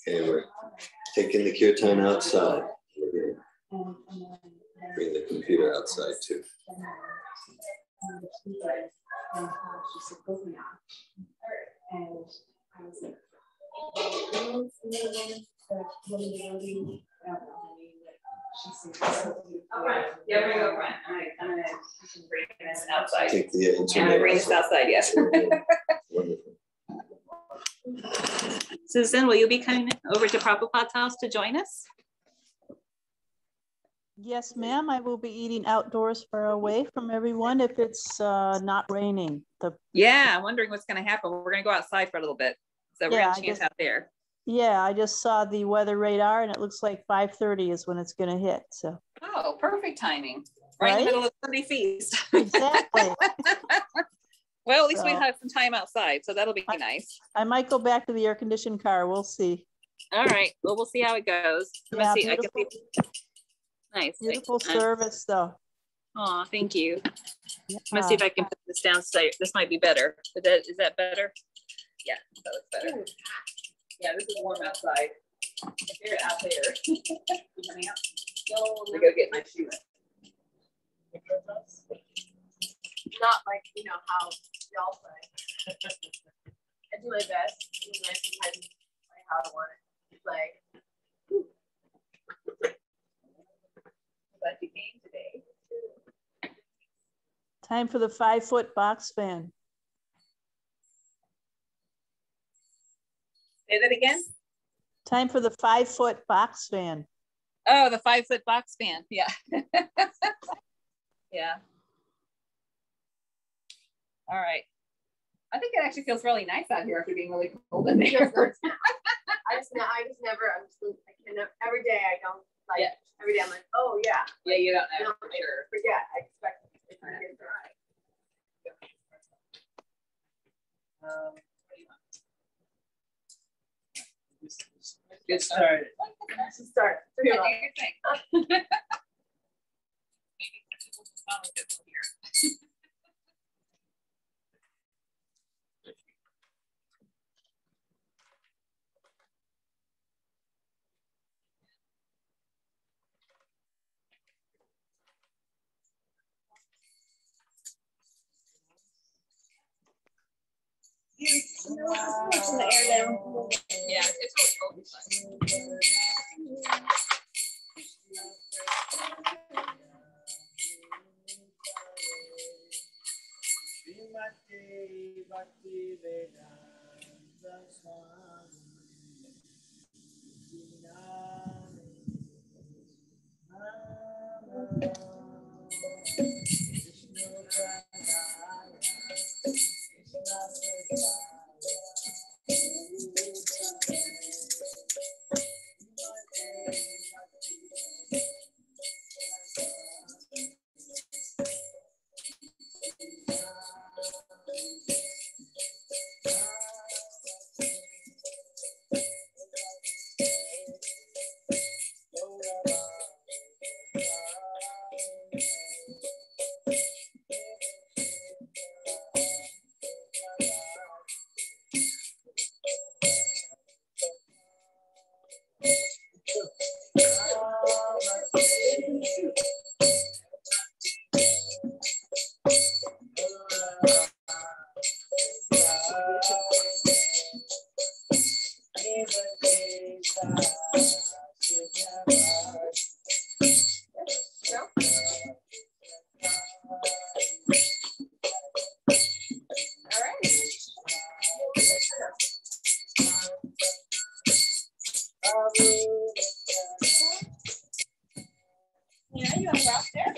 Okay, we're taking the kirtan outside. We're gonna bring the computer outside too. All right. Yeah, bring it up front. All right. I'm gonna bring this outside. Take the I'm internet. gonna bring this outside, yes. Wonderful. Susan, will you be coming over to Prabhupada's house to join us? Yes, ma'am. I will be eating outdoors far away from everyone if it's not raining. Yeah, I'm wondering what's going to happen. We're going to go outside for a little bit. So we're going to chance out there. Yeah, I just saw the weather radar and it looks like 5:30 is when it's going to hit. So. Oh, perfect timing. Right in the middle of Sunday feast. Exactly. Well, at least we have some time outside, so that'll be nice. I might go back to the air-conditioned car. We'll see. All right. Well, we'll see how it goes. Yeah, see. I can see. Nice. Beautiful service, though. Oh, thank you. Yeah. I'm gonna see if I can put this downside. This might be better. Is that better? Yeah, that looks better. Yeah, this is warm outside. They're out there. Coming out. I gotta get my shoes. Not like, you know, how y'all play. I do my best. I sometimes play how I want to play. But you came today. Time for the 5-foot box fan. Say that again? Time for the 5-foot box fan. Oh, the 5-foot box fan. Yeah. Yeah. All right. I think it actually feels really nice out here after being really cold in there. I just never, every day I don't like, every day I'm like, oh yeah. Yeah, you don't know for I sure. forget, I expect it's gonna get dry. Get started. Let's start. Yeah, do your thing. The air down. Yeah, it's totally fine. Yeah, you have a rock there.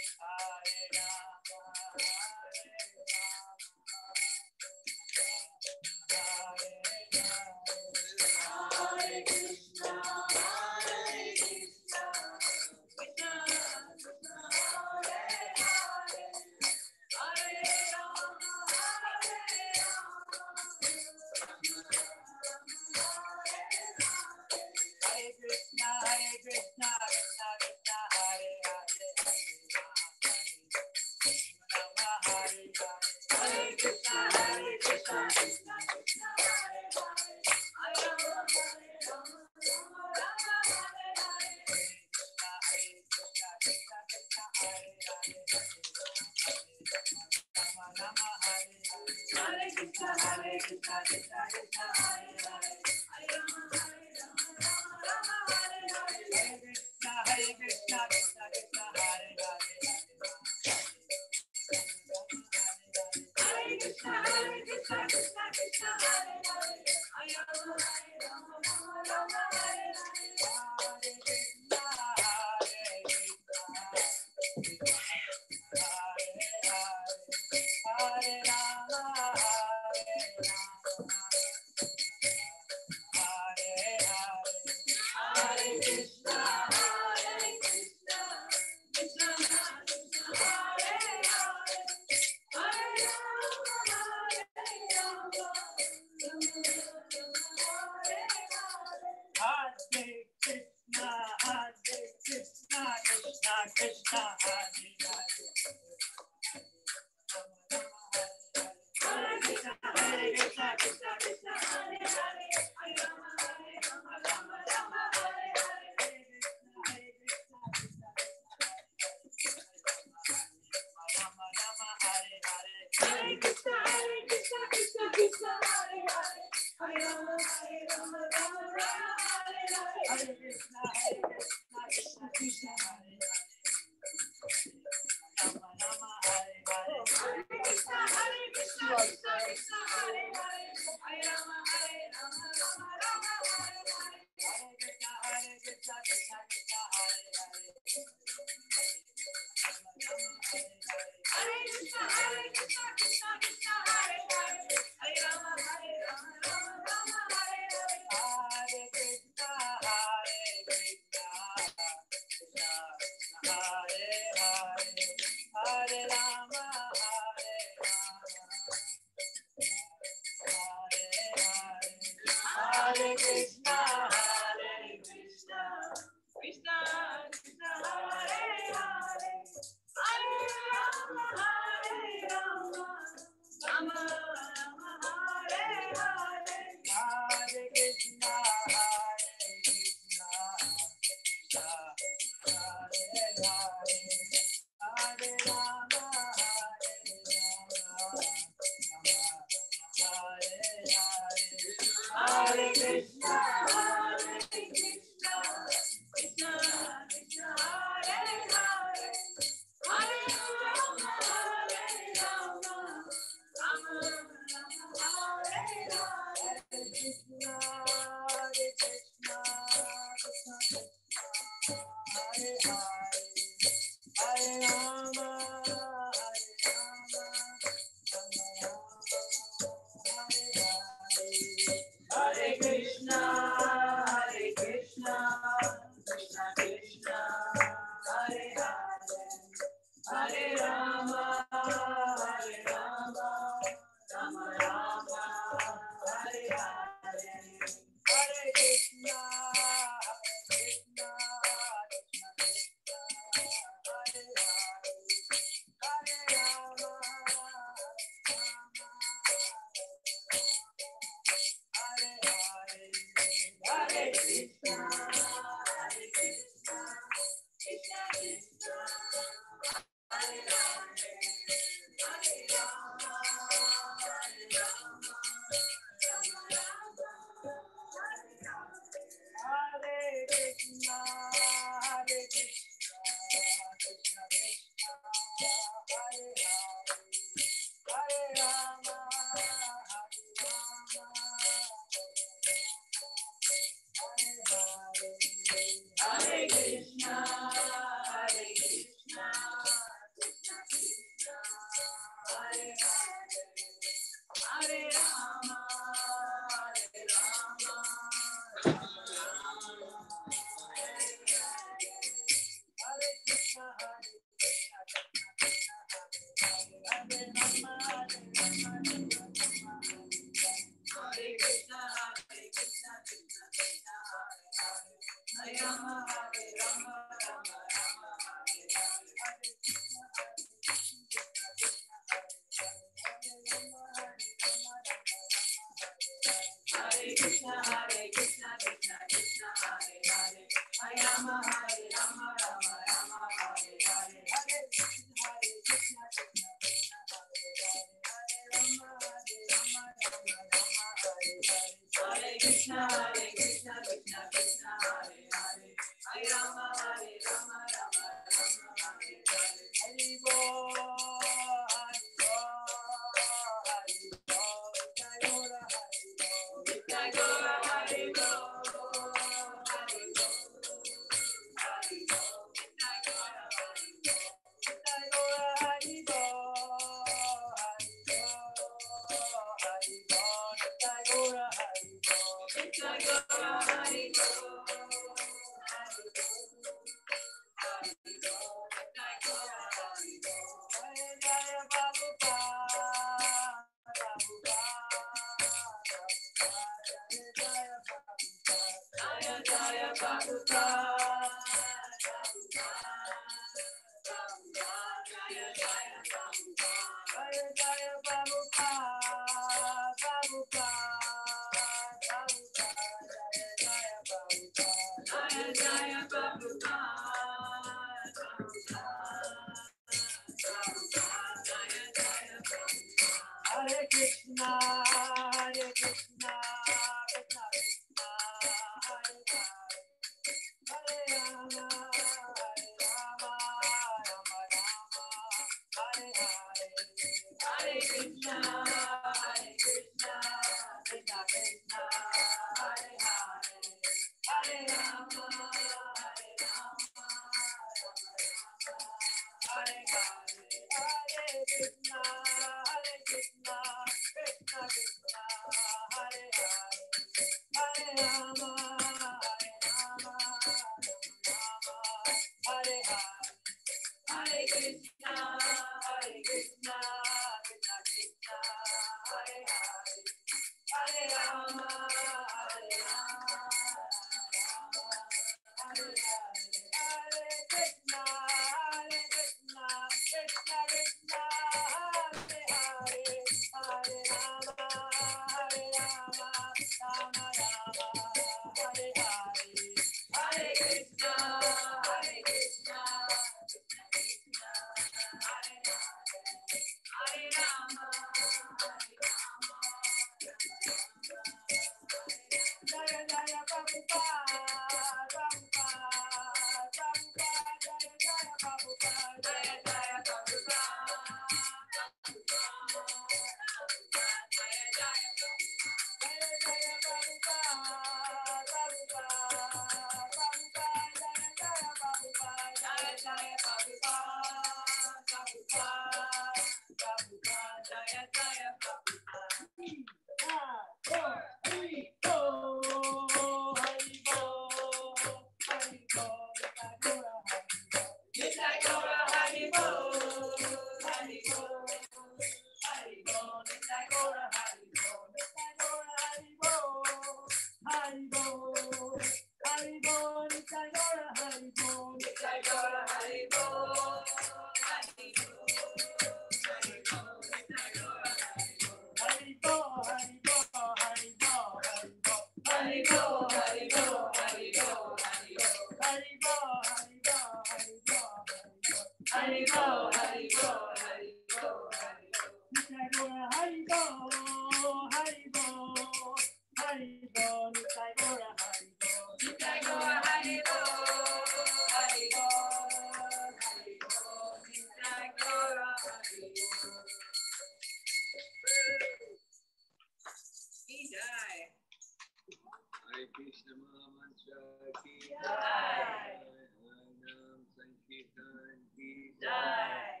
Jai.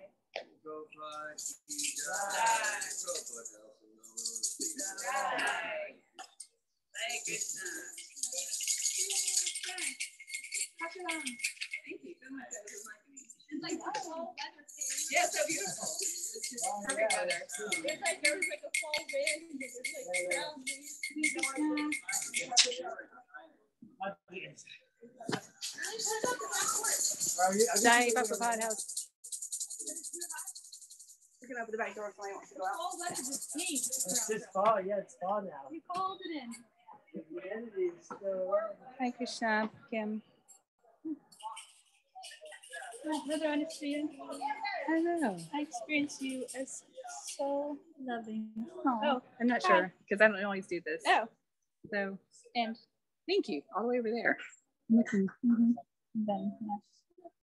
Hare Krishna. Thank you so much. It's like, oh, yeah, so beautiful. It's just perfect weather. It's like there was like a fall wind. It's like around Jai Prabhupada House. Looking over the back door, so I want to go out. Oh, that's just neat. It's fall, yeah, it's fall now. You called it in. Hi, Krishna, Kim. Brother Anastasia, Hello. I experience you as so loving. Oh, I'm not sure because I don't always do this. Oh, So, and thank you. All the way over there. then yes.